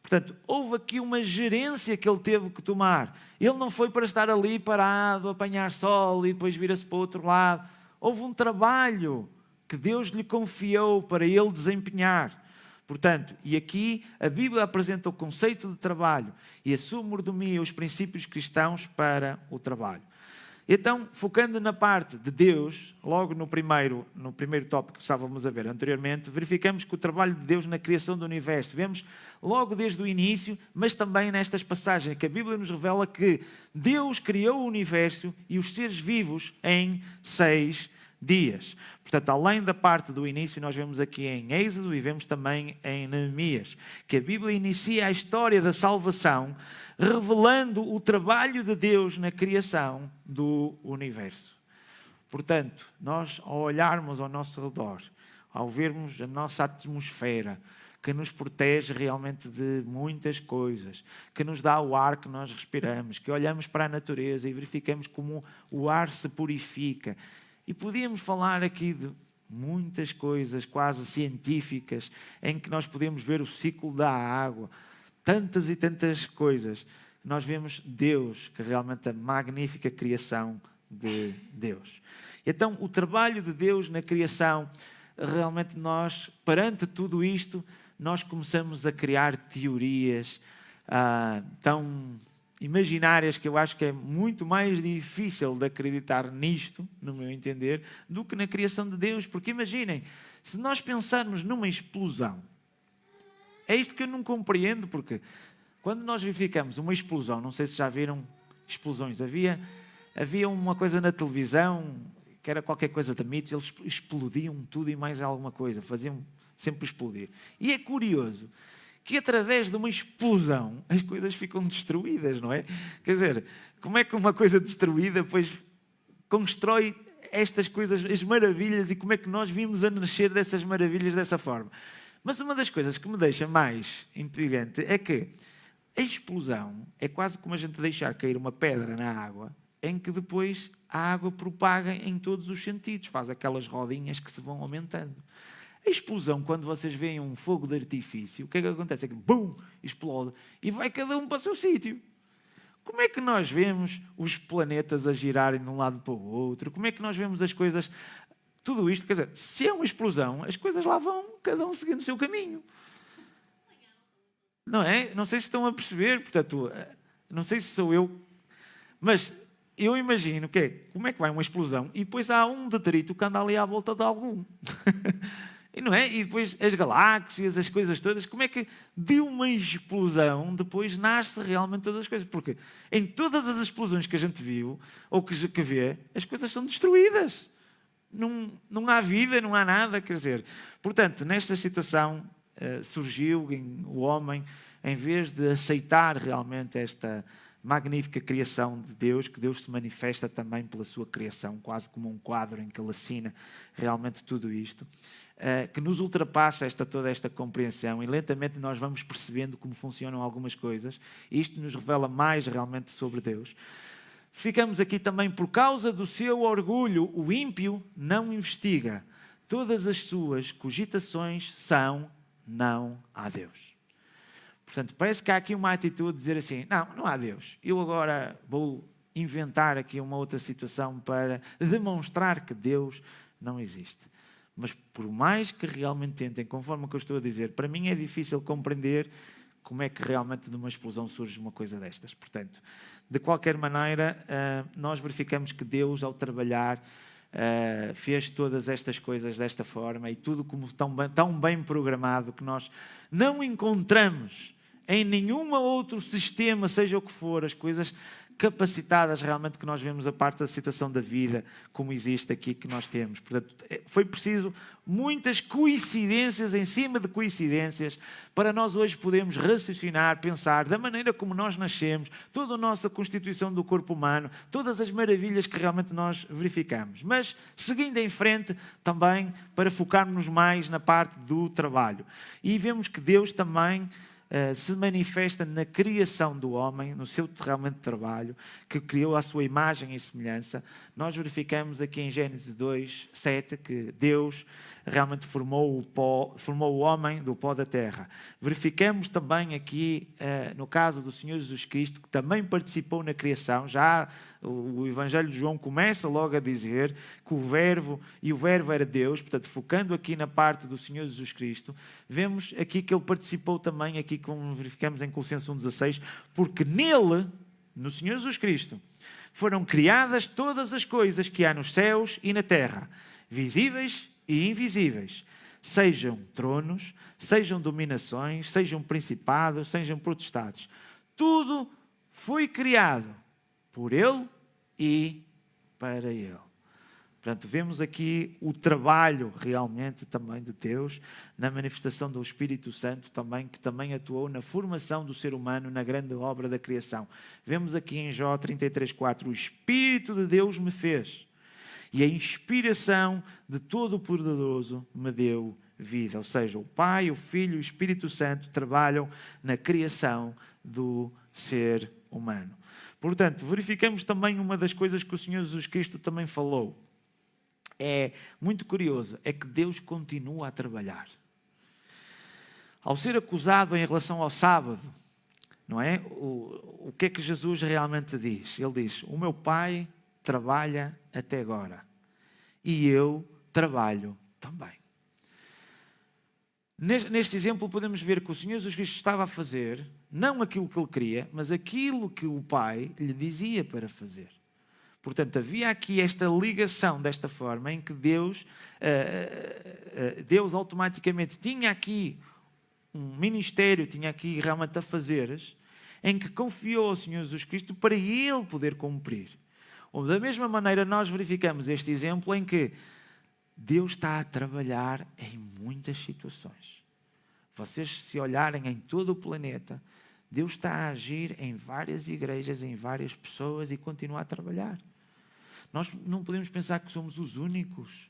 Portanto, houve aqui uma gerência que ele teve que tomar. Ele não foi para estar ali parado, apanhar sol e depois vira-se para o outro lado. Houve um trabalho que Deus lhe confiou para ele desempenhar. Portanto, e aqui a Bíblia apresenta o conceito de trabalho e a sua mordomia, os princípios cristãos para o trabalho. Então, focando na parte de Deus, logo no primeiro tópico que estávamos a ver anteriormente, verificamos que o trabalho de Deus na criação do universo, vemos logo desde o início, mas também nestas passagens, que a Bíblia nos revela que Deus criou o universo e os seres vivos em 6 dias. Portanto, além da parte do início, nós vemos aqui em Êxodo e vemos também em Neemias, que a Bíblia inicia a história da salvação, revelando o trabalho de Deus na criação do universo. Portanto, nós ao olharmos ao nosso redor, ao vermos a nossa atmosfera, que nos protege realmente de muitas coisas, que nos dá o ar que nós respiramos, que olhamos para a natureza e verificamos como o ar se purifica. E podíamos falar aqui de muitas coisas quase científicas, em que nós podemos ver o ciclo da água, tantas e tantas coisas. Nós vemos Deus, que realmente é a magnífica criação de Deus. Então, o trabalho de Deus na criação, realmente nós, perante tudo isto, nós começamos a criar teorias tão imaginárias que eu acho que é muito mais difícil de acreditar nisto, no meu entender, do que na criação de Deus. Porque imaginem, se nós pensarmos numa explosão, é isto que eu não compreendo, porque quando nós verificamos uma explosão, não sei se já viram explosões, havia uma coisa na televisão, que era qualquer coisa de mitos, eles explodiam tudo e mais alguma coisa, faziam sempre explodir. E é curioso que através de uma explosão as coisas ficam destruídas, não é? Quer dizer, como é que uma coisa destruída depois constrói estas coisas, as maravilhas, e como é que nós vimos a nascer dessas maravilhas dessa forma? Mas uma das coisas que me deixa mais intrigante é que a explosão é quase como a gente deixar cair uma pedra na água, em que depois a água propaga em todos os sentidos, faz aquelas rodinhas que se vão aumentando. A explosão, quando vocês veem um fogo de artifício, o que é que acontece? É que, bum, explode e vai cada um para o seu sítio. Como é que nós vemos os planetas a girarem de um lado para o outro? Como é que nós vemos as coisas? Tudo isto, quer dizer, se é uma explosão, as coisas lá vão, cada um seguindo o seu caminho. Não é? Não sei se estão a perceber, portanto, não sei se sou eu, mas eu imagino que como é que vai uma explosão e depois há um detrito que anda ali à volta de algum. E não é? E depois as galáxias, as coisas todas, como é que de uma explosão depois nasce realmente todas as coisas? Porque em todas as explosões que a gente viu, ou que vê, as coisas são destruídas. Não há vida, não há nada, quer dizer. Portanto, nesta situação surgiu o homem, em vez de aceitar realmente magnífica criação de Deus, que Deus se manifesta também pela sua criação, quase como um quadro em que ele assina realmente tudo isto, que nos ultrapassa toda esta compreensão, e lentamente nós vamos percebendo como funcionam algumas coisas, e isto nos revela mais realmente sobre Deus. Ficamos aqui também por causa do seu orgulho, o ímpio não investiga. Todas as suas cogitações são não há Deus. Portanto, parece que há aqui uma atitude de dizer assim, não há Deus. Eu agora vou inventar aqui uma outra situação para demonstrar que Deus não existe. Mas por mais que realmente tentem, conforme o que eu estou a dizer, para mim é difícil compreender como é que realmente de uma explosão surge uma coisa destas. Portanto, de qualquer maneira, nós verificamos que Deus, ao trabalhar, fez todas estas coisas desta forma e tudo como tão bem programado que nós não encontramos em nenhum outro sistema, seja o que for, as coisas capacitadas realmente que nós vemos a parte da situação da vida, como existe aqui que nós temos. Portanto, foi preciso muitas coincidências em cima de coincidências para nós hoje podermos raciocinar, pensar da maneira como nós nascemos, toda a nossa constituição do corpo humano, todas as maravilhas que realmente nós verificamos. Mas, seguindo em frente, também para focarmos mais na parte do trabalho. E vemos que Deus também se manifesta na criação do homem, no seu realmente trabalho, que criou à sua imagem e semelhança. Nós verificamos aqui em Gênesis 2, 7, que Deus realmente formou o homem do pó da terra. Verificamos também aqui, no caso do Senhor Jesus Cristo, que também participou na criação. Já o Evangelho de João começa logo a dizer que o Verbo era Deus, portanto, focando aqui na parte do Senhor Jesus Cristo, vemos aqui que ele participou também, aqui como verificamos em Colossenses 1,16, porque nele, no Senhor Jesus Cristo, foram criadas todas as coisas que há nos céus e na terra, visíveis e invisíveis, sejam tronos, sejam dominações, sejam principados, sejam potestades. Tudo foi criado por Ele e para Ele. Portanto, vemos aqui o trabalho realmente também de Deus, na manifestação do Espírito Santo também, que também atuou na formação do ser humano na grande obra da criação. Vemos aqui em Jó 33,4, o Espírito de Deus me fez, e a inspiração de todo o Poderoso me deu vida. Ou seja, o Pai, o Filho e o Espírito Santo trabalham na criação do ser humano. Portanto, verificamos também uma das coisas que o Senhor Jesus Cristo também falou. É muito curioso, é que Deus continua a trabalhar. Ao ser acusado em relação ao sábado, não é? O que é que Jesus realmente diz? Ele diz, o meu Pai trabalha até agora e eu trabalho também. Neste exemplo podemos ver que o Senhor Jesus Cristo estava a fazer não aquilo que ele queria, mas aquilo que o Pai lhe dizia para fazer. Portanto, havia aqui esta ligação desta forma em que Deus automaticamente tinha aqui um ministério, tinha aqui realmente a fazeres, em que confiou ao Senhor Jesus Cristo para Ele poder cumprir. Ou da mesma maneira nós verificamos este exemplo em que Deus está a trabalhar em muitas situações. Vocês se olharem em todo o planeta, Deus está a agir em várias igrejas, em várias pessoas e continua a trabalhar. Nós não podemos pensar que somos os únicos.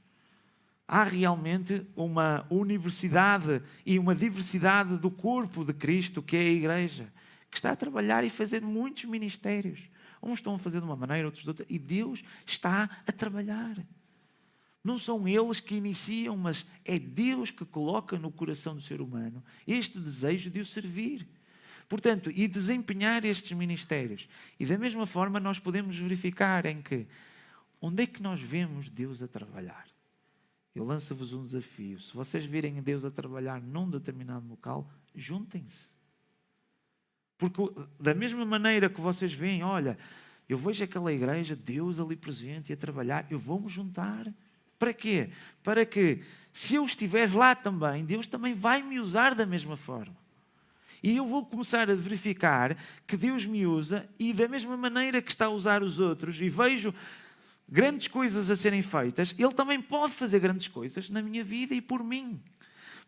Há realmente uma universidade e uma diversidade do corpo de Cristo, que é a igreja, que está a trabalhar e fazer muitos ministérios. Uns estão a fazer de uma maneira, outros de outra, e Deus está a trabalhar. Não são eles que iniciam, mas é Deus que coloca no coração do ser humano este desejo de o servir. Portanto, e desempenhar estes ministérios. E da mesma forma nós podemos verificar em que, onde é que nós vemos Deus a trabalhar? Eu lanço-vos um desafio. Se vocês virem Deus a trabalhar num determinado local, juntem-se. Porque da mesma maneira que vocês veem, olha, eu vejo aquela igreja, Deus ali presente e a trabalhar, eu vou-me juntar. Para quê? Para que, se eu estiver lá também, Deus também vai me usar da mesma forma. E eu vou começar a verificar que Deus me usa e da mesma maneira que está a usar os outros, e vejo grandes coisas a serem feitas, Ele também pode fazer grandes coisas na minha vida e por mim.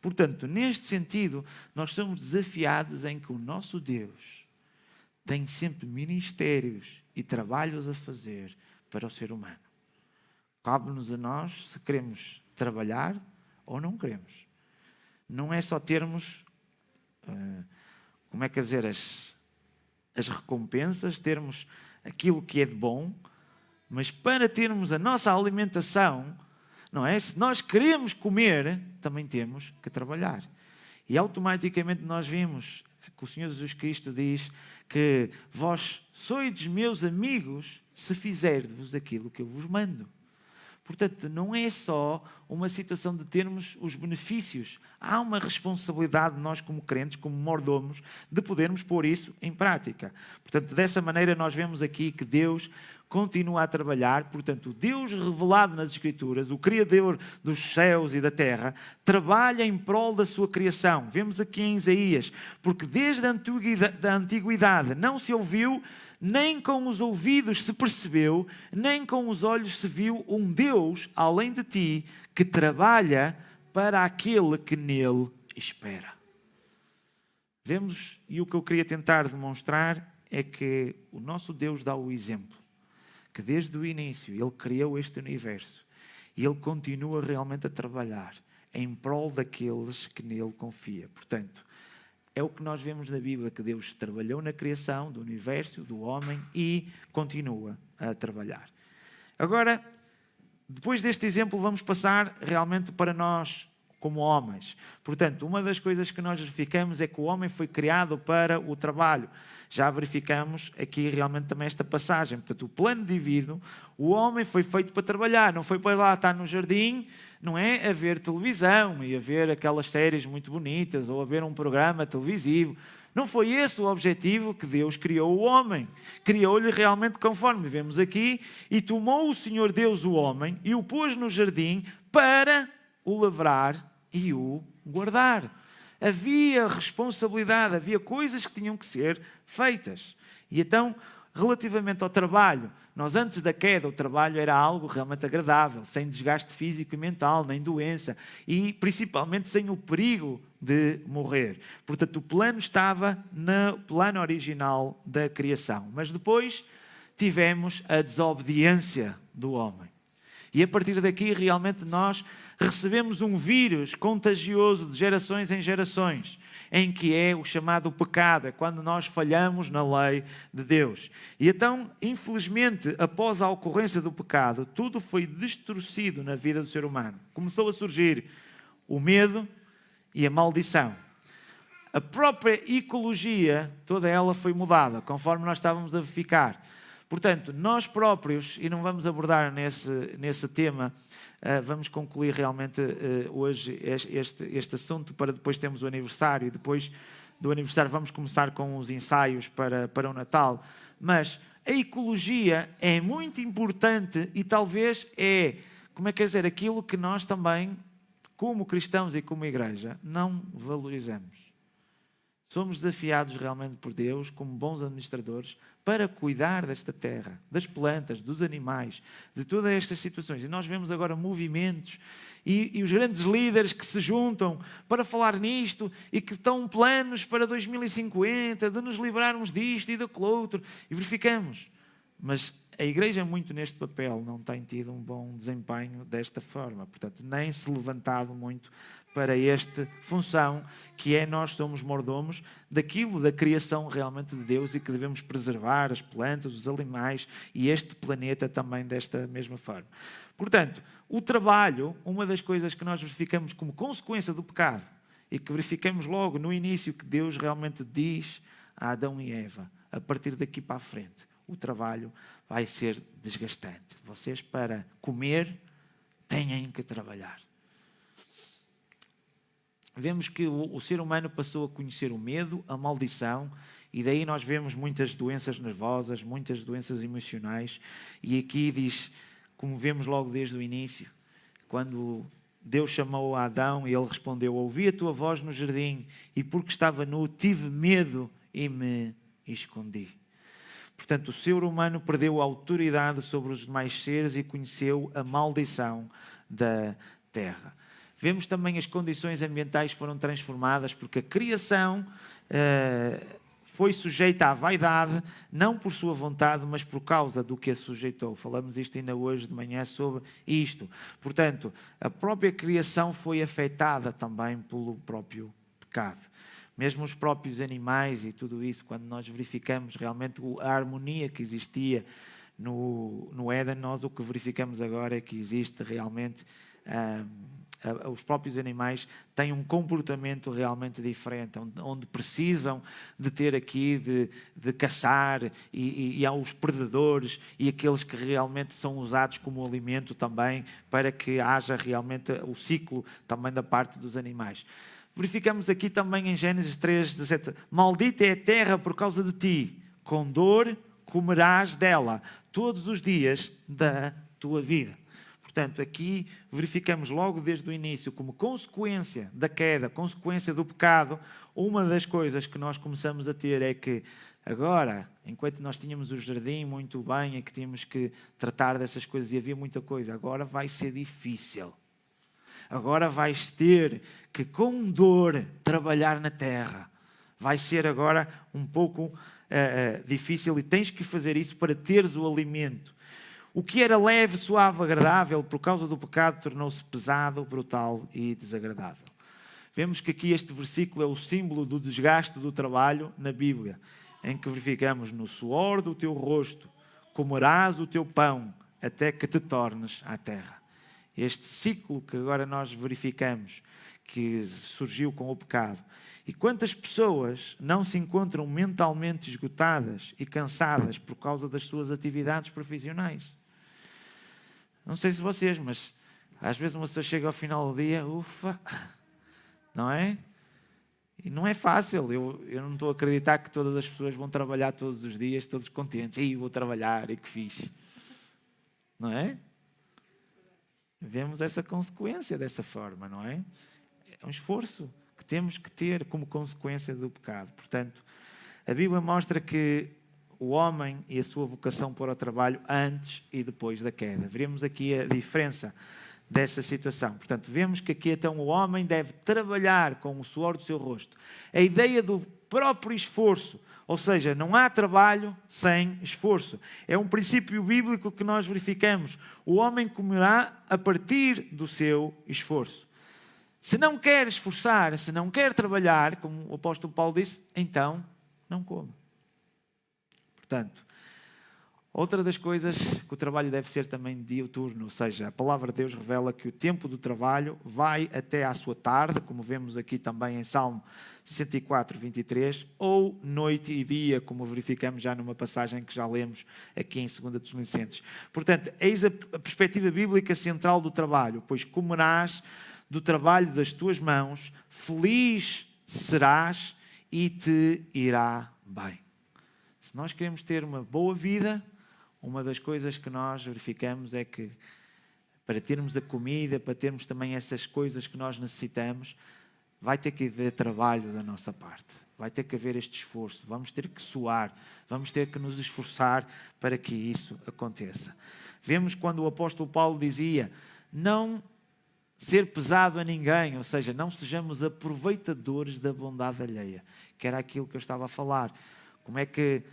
Portanto, neste sentido, nós somos desafiados em que o nosso Deus tem sempre ministérios e trabalhos a fazer para o ser humano. Cabe-nos a nós se queremos trabalhar ou não queremos. Não é só termos, as recompensas, termos aquilo que é de bom, mas para termos a nossa alimentação, não é? Se nós queremos comer, também temos que trabalhar. E automaticamente nós vimos que o Senhor Jesus Cristo diz que vós sois meus amigos se fizerdes aquilo que eu vos mando. Portanto, não é só uma situação de termos os benefícios. Há uma responsabilidade de nós como crentes, como mordomos, de podermos pôr isso em prática. Portanto, dessa maneira nós vemos aqui que Deus continua a trabalhar. Portanto, o Deus revelado nas Escrituras, o Criador dos céus e da terra, trabalha em prol da sua criação. Vemos aqui em Isaías, porque desde a antiguidade não se ouviu, nem com os ouvidos se percebeu, nem com os olhos se viu um Deus, além de ti, que trabalha para aquele que nele espera. Vemos, e o que eu queria tentar demonstrar é que o nosso Deus dá o exemplo, que desde o início Ele criou este universo e Ele continua realmente a trabalhar em prol daqueles que nele confia. Portanto, é o que nós vemos na Bíblia, que Deus trabalhou na criação do universo, do homem, e continua a trabalhar. Agora, depois deste exemplo, vamos passar realmente para nós, como homens. Portanto, uma das coisas que nós verificamos é que o homem foi criado para o trabalho. Já verificamos aqui realmente também esta passagem. Portanto, o plano divino, o homem foi feito para trabalhar, não foi para lá estar no jardim, não é a ver televisão e a ver aquelas séries muito bonitas ou a ver um programa televisivo. Não foi esse o objetivo que Deus criou o homem. Criou-lhe realmente conforme vemos aqui, e tomou o Senhor Deus o homem e o pôs no jardim para o lavrar e o guardar. Havia responsabilidade, havia coisas que tinham que ser feitas. E então, relativamente ao trabalho, nós antes da queda, o trabalho era algo realmente agradável, sem desgaste físico e mental, nem doença, e principalmente sem o perigo de morrer. Portanto, o plano estava no plano original da criação. Mas depois tivemos a desobediência do homem. E a partir daqui, realmente, nós recebemos um vírus contagioso de gerações em gerações, em que é o chamado pecado, é quando nós falhamos na lei de Deus. E então, infelizmente, após a ocorrência do pecado, tudo foi distorcido na vida do ser humano. Começou a surgir o medo e a maldição. A própria ecologia, toda ela foi mudada, conforme nós estávamos a verificar. Portanto, nós próprios, e não vamos abordar nesse tema, vamos concluir realmente hoje este assunto para depois termos o aniversário, e depois do aniversário vamos começar com os ensaios para o Natal. Mas a ecologia é muito importante e talvez aquilo que nós também, como cristãos e como igreja, não valorizamos. Somos desafiados realmente por Deus, como bons administradores, para cuidar desta terra, das plantas, dos animais, de todas estas situações. E nós vemos agora movimentos e os grandes líderes que se juntam para falar nisto e que estão planos para 2050, de nos livrarmos disto e daquele outro. E verificamos. Mas a igreja, muito neste papel, não tem tido um bom desempenho desta forma. Portanto, nem se levantado muito para esta função, que é nós somos mordomos daquilo da criação realmente de Deus e que devemos preservar as plantas, os animais e este planeta também desta mesma forma. Portanto, o trabalho, uma das coisas que nós verificamos como consequência do pecado e que verificamos logo no início que Deus realmente diz a Adão e Eva, a partir daqui para a frente, o trabalho vai ser desgastante. Vocês, para comer, têm que trabalhar. Vemos que o ser humano passou a conhecer o medo, a maldição, e daí nós vemos muitas doenças nervosas, muitas doenças emocionais. E aqui diz, como vemos logo desde o início, quando Deus chamou a Adão e ele respondeu: ouvi a tua voz no jardim e porque estava nu tive medo e me escondi. Portanto, o ser humano perdeu a autoridade sobre os demais seres e conheceu a maldição da terra. Vemos também as condições ambientais foram transformadas porque a criação foi sujeita à vaidade, não por sua vontade, mas por causa do que a sujeitou. Falamos isto ainda hoje de manhã sobre isto. Portanto, a própria criação foi afetada também pelo próprio pecado. Mesmo os próprios animais e tudo isso, quando nós verificamos realmente a harmonia que existia no Éden, nós o que verificamos agora é que existe realmente, os próprios animais têm um comportamento realmente diferente, onde precisam de ter aqui, de caçar, e há os predadores e aqueles que realmente são usados como alimento também, para que haja realmente o ciclo também da parte dos animais. Verificamos aqui também em Gênesis 3:17, maldita é a terra por causa de ti, com dor comerás dela todos os dias da tua vida. Portanto, aqui verificamos logo desde o início, como consequência da queda, consequência do pecado, uma das coisas que nós começamos a ter é que agora, enquanto nós tínhamos o jardim muito bem e que tínhamos que tratar dessas coisas e havia muita coisa, agora vai ser difícil. Agora vais ter que, com dor, trabalhar na terra. Vai ser agora um pouco difícil e tens que fazer isso para teres o alimento. O que era leve, suave, agradável, por causa do pecado, tornou-se pesado, brutal e desagradável. Vemos que aqui este versículo é o símbolo do desgaste do trabalho na Bíblia, em que verificamos: no suor do teu rosto comerás o teu pão, até que te tornes à terra. Este ciclo que agora nós verificamos, que surgiu com o pecado. E quantas pessoas não se encontram mentalmente esgotadas e cansadas por causa das suas atividades profissionais? Não sei se vocês, mas às vezes uma pessoa chega ao final do dia, ufa, não é? E não é fácil. Eu não estou a acreditar que todas as pessoas vão trabalhar todos os dias, todos contentes. E vou trabalhar, e que fixe. Não é? Vemos essa consequência dessa forma, não é? É um esforço que temos que ter como consequência do pecado. Portanto, a Bíblia mostra que o homem e a sua vocação para o trabalho antes e depois da queda. Veremos aqui a diferença dessa situação. Portanto, vemos que aqui então o homem deve trabalhar com o suor do seu rosto. A ideia do próprio esforço, ou seja, não há trabalho sem esforço. É um princípio bíblico que nós verificamos. O homem comerá a partir do seu esforço. Se não quer esforçar, se não quer trabalhar, como o apóstolo Paulo disse, então não come. Portanto, outra das coisas que o trabalho deve ser também diuturno, ou seja, a palavra de Deus revela que o tempo do trabalho vai até à sua tarde, como vemos aqui também em Salmo 104, 23, ou noite e dia, como verificamos já numa passagem que já lemos aqui em 2 Tessalonicenses. Portanto, eis a perspectiva bíblica central do trabalho, pois comerás do trabalho das tuas mãos, feliz serás e te irá bem. Se nós queremos ter uma boa vida, uma das coisas que nós verificamos é que para termos a comida, para termos também essas coisas que nós necessitamos, vai ter que haver trabalho da nossa parte. Vai ter que haver este esforço. Vamos ter que suar. Vamos ter que nos esforçar para que isso aconteça. Vemos quando o apóstolo Paulo dizia: não ser pesado a ninguém, ou seja, não sejamos aproveitadores da bondade alheia, que era aquilo que eu estava a falar. Como é que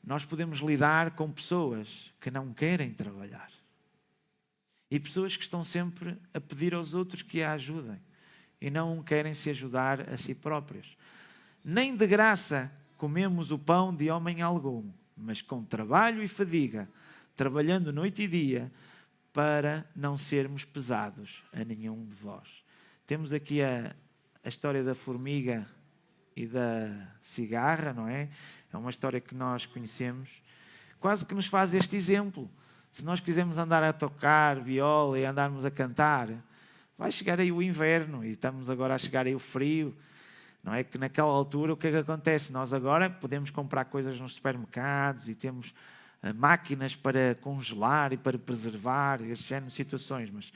nós podemos lidar com pessoas que não querem trabalhar? E pessoas que estão sempre a pedir aos outros que a ajudem e não querem se ajudar a si próprias. Nem de graça comemos o pão de homem algum, mas com trabalho e fadiga, trabalhando noite e dia, para não sermos pesados a nenhum de vós. Temos aqui a história da formiga e da cigarra, não é? É uma história que nós conhecemos. Quase que nos faz este exemplo. Se nós quisermos andar a tocar viola e andarmos a cantar, vai chegar aí o inverno e estamos agora a chegar aí o frio. Não é que naquela altura o que é que acontece? Nós agora podemos comprar coisas nos supermercados e temos máquinas para congelar e para preservar este género de situações. Mas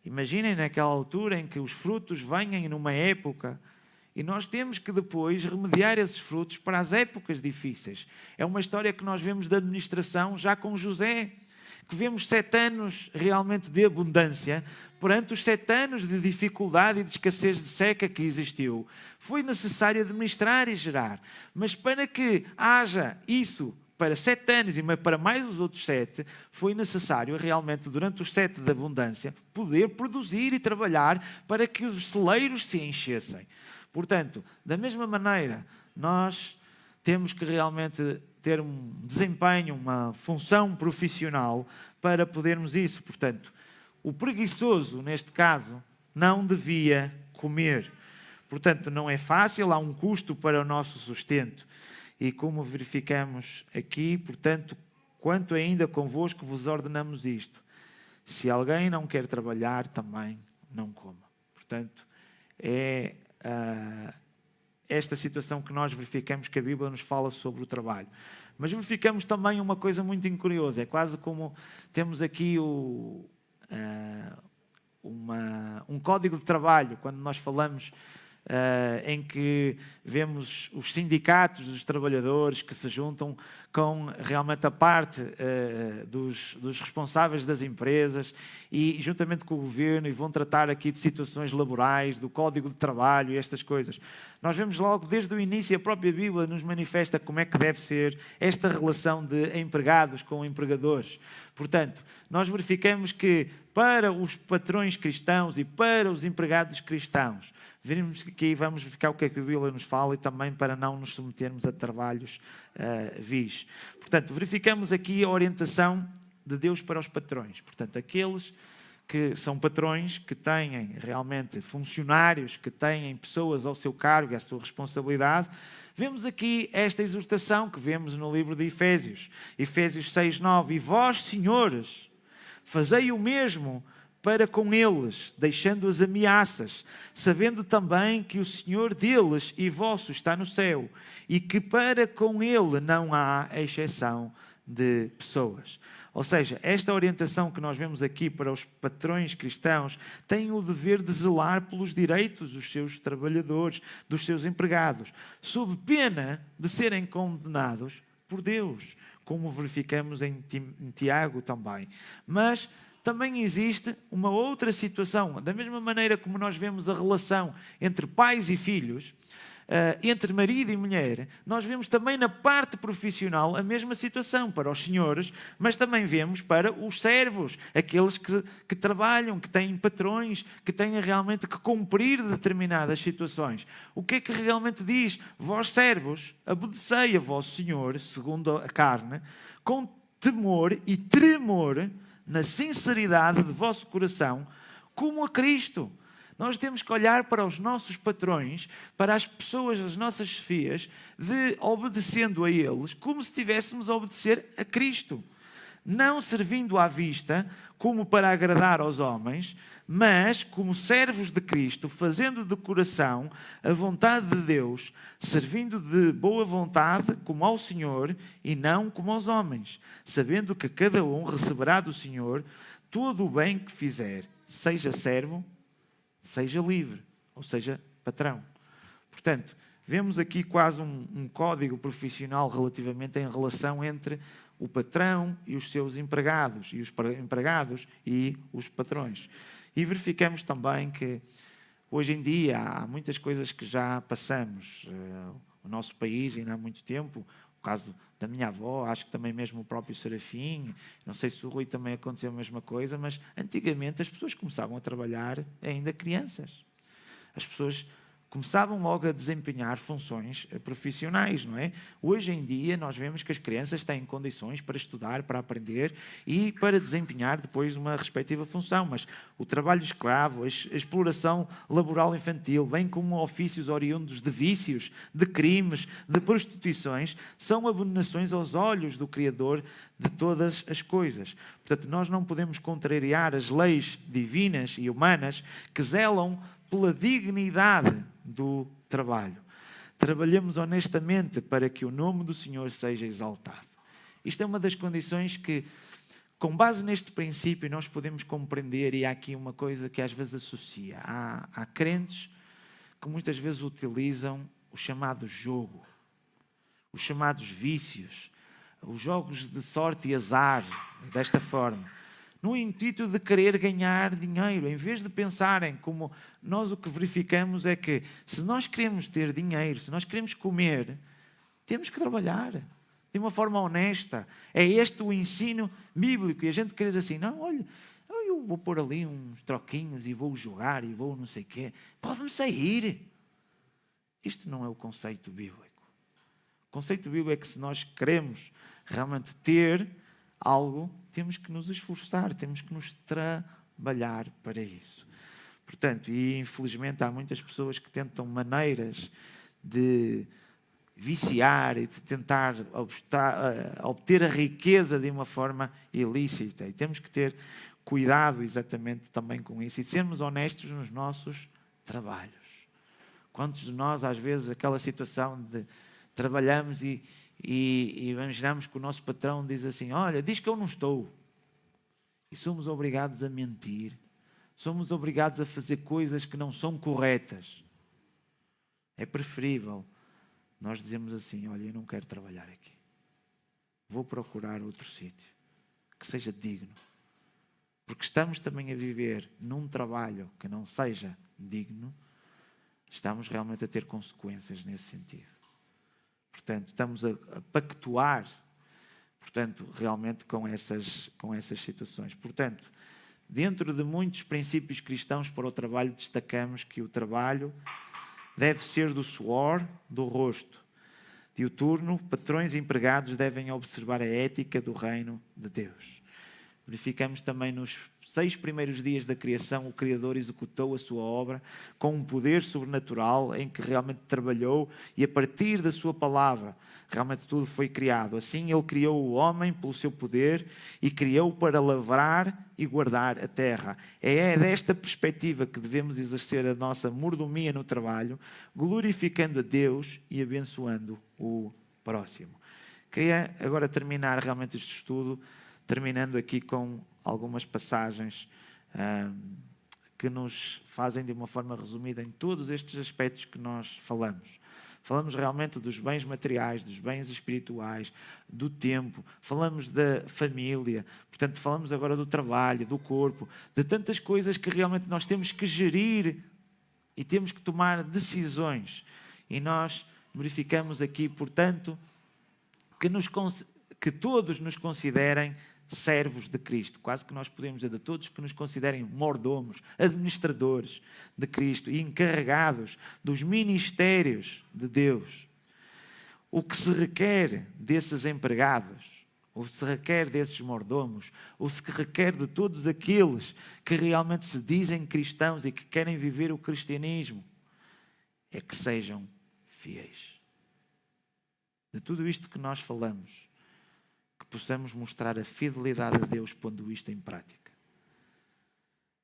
imaginem naquela altura em que os frutos venham numa época e nós temos que depois remediar esses frutos para as épocas difíceis. É uma história que nós vemos da administração já com José, que vemos 7 anos realmente de abundância, perante os 7 anos de dificuldade e de escassez de seca que existiu. Foi necessário administrar e gerar. Mas para que haja isso para 7 anos e para mais os outros 7, foi necessário realmente, durante os 7 de abundância, poder produzir e trabalhar para que os celeiros se enchessem. Portanto, da mesma maneira, nós temos que realmente ter um desempenho, uma função profissional para podermos isso. Portanto, o preguiçoso, neste caso, não devia comer. Portanto, não é fácil, há um custo para o nosso sustento. E como verificamos aqui, portanto, quanto ainda convosco vos ordenamos isto. Se alguém não quer trabalhar, também não coma. Portanto, é esta situação que nós verificamos que a Bíblia nos fala sobre o trabalho. Mas verificamos também uma coisa muito curiosa. É quase como temos aqui um código de trabalho, quando nós falamos em que vemos os sindicatos dos trabalhadores que se juntam com realmente a parte dos responsáveis das empresas e juntamente com o governo, e vão tratar aqui de situações laborais, do código de trabalho e estas coisas. Nós vemos logo desde o início, a própria Bíblia nos manifesta como é que deve ser esta relação de empregados com empregadores. Portanto, nós verificamos que para os patrões cristãos e para os empregados cristãos, veremos que aqui vamos verificar o que é que a Bíblia nos fala e também para não nos submetermos a trabalhos vis. Portanto, verificamos aqui a orientação de Deus para os patrões. Portanto, aqueles que são patrões, que têm realmente funcionários, que têm pessoas ao seu cargo e à sua responsabilidade. Vemos aqui esta exortação que vemos no livro de Efésios. Efésios 6:9. E vós, senhores, fazei o mesmo para com eles, deixando as ameaças, sabendo também que o Senhor deles e vosso está no céu, e que para com ele não há exceção de pessoas. Ou seja, esta orientação que nós vemos aqui para os patrões cristãos tem o dever de zelar pelos direitos dos seus trabalhadores, dos seus empregados, sob pena de serem condenados por Deus, como verificamos em Tiago também. Mas também existe uma outra situação, da mesma maneira como nós vemos a relação entre pais e filhos, entre marido e mulher, nós vemos também na parte profissional a mesma situação para os senhores, mas também vemos para os servos, aqueles que trabalham, que têm patrões, que têm realmente que cumprir determinadas situações. O que é que realmente diz? Vós servos, obedecei a vosso Senhor, segundo a carne, com temor e tremor, na sinceridade de vosso coração, como a Cristo. Nós temos que olhar para os nossos patrões, para as pessoas, as nossas chefias, obedecendo a eles, como se estivéssemos a obedecer a Cristo. Não servindo à vista, como para agradar aos homens, mas como servos de Cristo, fazendo de coração a vontade de Deus, servindo de boa vontade como ao Senhor e não como aos homens, sabendo que cada um receberá do Senhor todo o bem que fizer, seja servo, seja livre, ou seja, patrão. Portanto, vemos aqui quase um código profissional relativamente em relação entre o patrão e os seus empregados, e os empregados e os patrões. E verificamos também que hoje em dia há muitas coisas que já passamos. O nosso país ainda há muito tempo, o caso da minha avó, acho que também mesmo o próprio Serafim, não sei se o Rui também aconteceu a mesma coisa, mas antigamente as pessoas começavam a trabalhar ainda crianças. As pessoas começavam logo a desempenhar funções profissionais, não é? Hoje em dia nós vemos que as crianças têm condições para estudar, para aprender e para desempenhar depois uma respectiva função, mas o trabalho escravo, a exploração laboral infantil, bem como ofícios oriundos de vícios, de crimes, de prostituições, são abominações aos olhos do Criador de todas as coisas. Portanto, nós não podemos contrariar as leis divinas e humanas que zelam pela dignidade do trabalho. Trabalhamos honestamente para que o nome do Senhor seja exaltado. Isto é uma das condições que, com base neste princípio, nós podemos compreender, e há aqui uma coisa que às vezes associa. Há crentes que muitas vezes utilizam o chamado jogo, os chamados vícios, os jogos de sorte e azar desta forma, no intuito de querer ganhar dinheiro, em vez de pensarem como nós o que verificamos é que se nós queremos ter dinheiro, se nós queremos comer, temos que trabalhar de uma forma honesta. É este o ensino bíblico. E a gente quer dizer assim, não, olha, eu vou pôr ali uns troquinhos e vou jogar e vou não sei o quê. Pode-me sair. Isto não é o conceito bíblico. O conceito bíblico é que se nós queremos realmente ter algo, temos que nos esforçar, temos que nos trabalhar para isso. Portanto, e infelizmente há muitas pessoas que tentam maneiras de viciar e de tentar obter a riqueza de uma forma ilícita. E temos que ter cuidado exatamente também com isso e sermos honestos nos nossos trabalhos. Quantos de nós, às vezes, aquela situação de trabalhamos e imaginamos que o nosso patrão diz assim, olha, diz que eu não estou. E somos obrigados a mentir. Somos obrigados a fazer coisas que não são corretas. É preferível nós dizemos assim, olha, eu não quero trabalhar aqui. Vou procurar outro sítio que seja digno. Porque estamos também a viver num trabalho que não seja digno, estamos realmente a ter consequências nesse sentido. Portanto, estamos a pactuar, portanto, realmente com essas situações. Portanto, dentro de muitos princípios cristãos para o trabalho, destacamos que o trabalho deve ser do suor do rosto. Diuturno, patrões e empregados devem observar a ética do reino de Deus. Verificamos também nos 6 primeiros dias da criação, o Criador executou a sua obra com um poder sobrenatural em que realmente trabalhou e a partir da sua palavra realmente tudo foi criado. Assim ele criou o homem pelo seu poder e criou para lavrar e guardar a terra. É desta perspectiva que devemos exercer a nossa mordomia no trabalho, glorificando a Deus e abençoando o próximo. Queria agora terminar realmente este estudo terminando aqui com algumas passagens que nos fazem de uma forma resumida em todos estes aspectos que nós falamos. Falamos realmente dos bens materiais, dos bens espirituais, do tempo, falamos da família, portanto falamos agora do trabalho, do corpo, de tantas coisas que realmente nós temos que gerir e temos que tomar decisões. E nós verificamos aqui, portanto, que todos nos considerem servos de Cristo. Quase que nós podemos dizer de todos que nos considerem mordomos, administradores de Cristo e encarregados dos ministérios de Deus. O que se requer desses empregados, o que se requer desses mordomos, o que se requer de todos aqueles que realmente se dizem cristãos e que querem viver o cristianismo, é que sejam fiéis. De tudo isto que nós falamos, que possamos mostrar a fidelidade a Deus pondo isto em prática.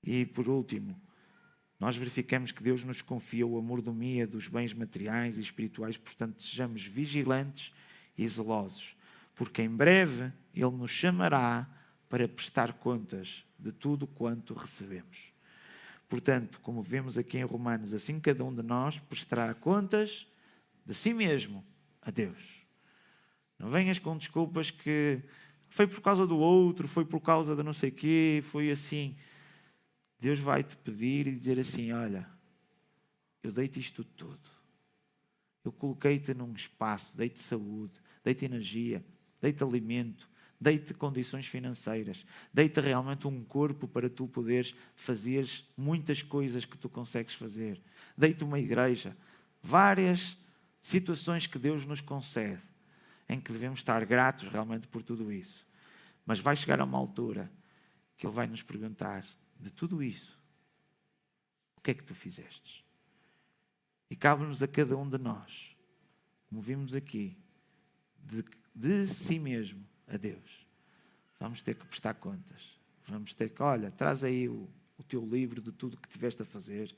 E por último, nós verificamos que Deus nos confiou a mordomia dos bens materiais e espirituais, portanto sejamos vigilantes e zelosos, porque em breve Ele nos chamará para prestar contas de tudo quanto recebemos. Portanto, como vemos aqui em Romanos, assim cada um de nós prestará contas de si mesmo a Deus. Não venhas com desculpas que foi por causa do outro, foi por causa de não sei o quê, foi assim. Deus vai-te pedir e dizer assim, olha, eu dei-te isto tudo. Eu coloquei-te num espaço, dei-te saúde, dei-te energia, dei-te alimento, dei-te condições financeiras, dei-te realmente um corpo para tu poderes fazer muitas coisas que tu consegues fazer. Dei-te uma igreja, várias situações que Deus nos concede, em que devemos estar gratos realmente por tudo isso. Mas vai chegar a uma altura que Ele vai nos perguntar de tudo isso, o que é que tu fizeste? E cabe-nos a cada um de nós, como vimos aqui, de si mesmo a Deus. Vamos ter que prestar contas. Vamos ter que, olha, traz aí o teu livro de tudo que tiveste a fazer.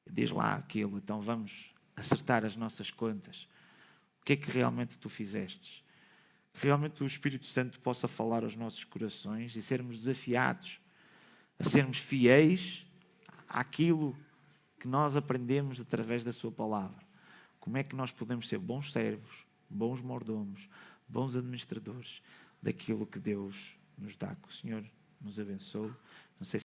Diz lá aquilo, então vamos acertar as nossas contas. O que é que realmente tu fizeste? Que realmente o Espírito Santo possa falar aos nossos corações e sermos desafiados a sermos fiéis àquilo que nós aprendemos através da sua palavra. Como é que nós podemos ser bons servos, bons mordomos, bons administradores daquilo que Deus nos dá. Que o Senhor nos abençoe. Não sei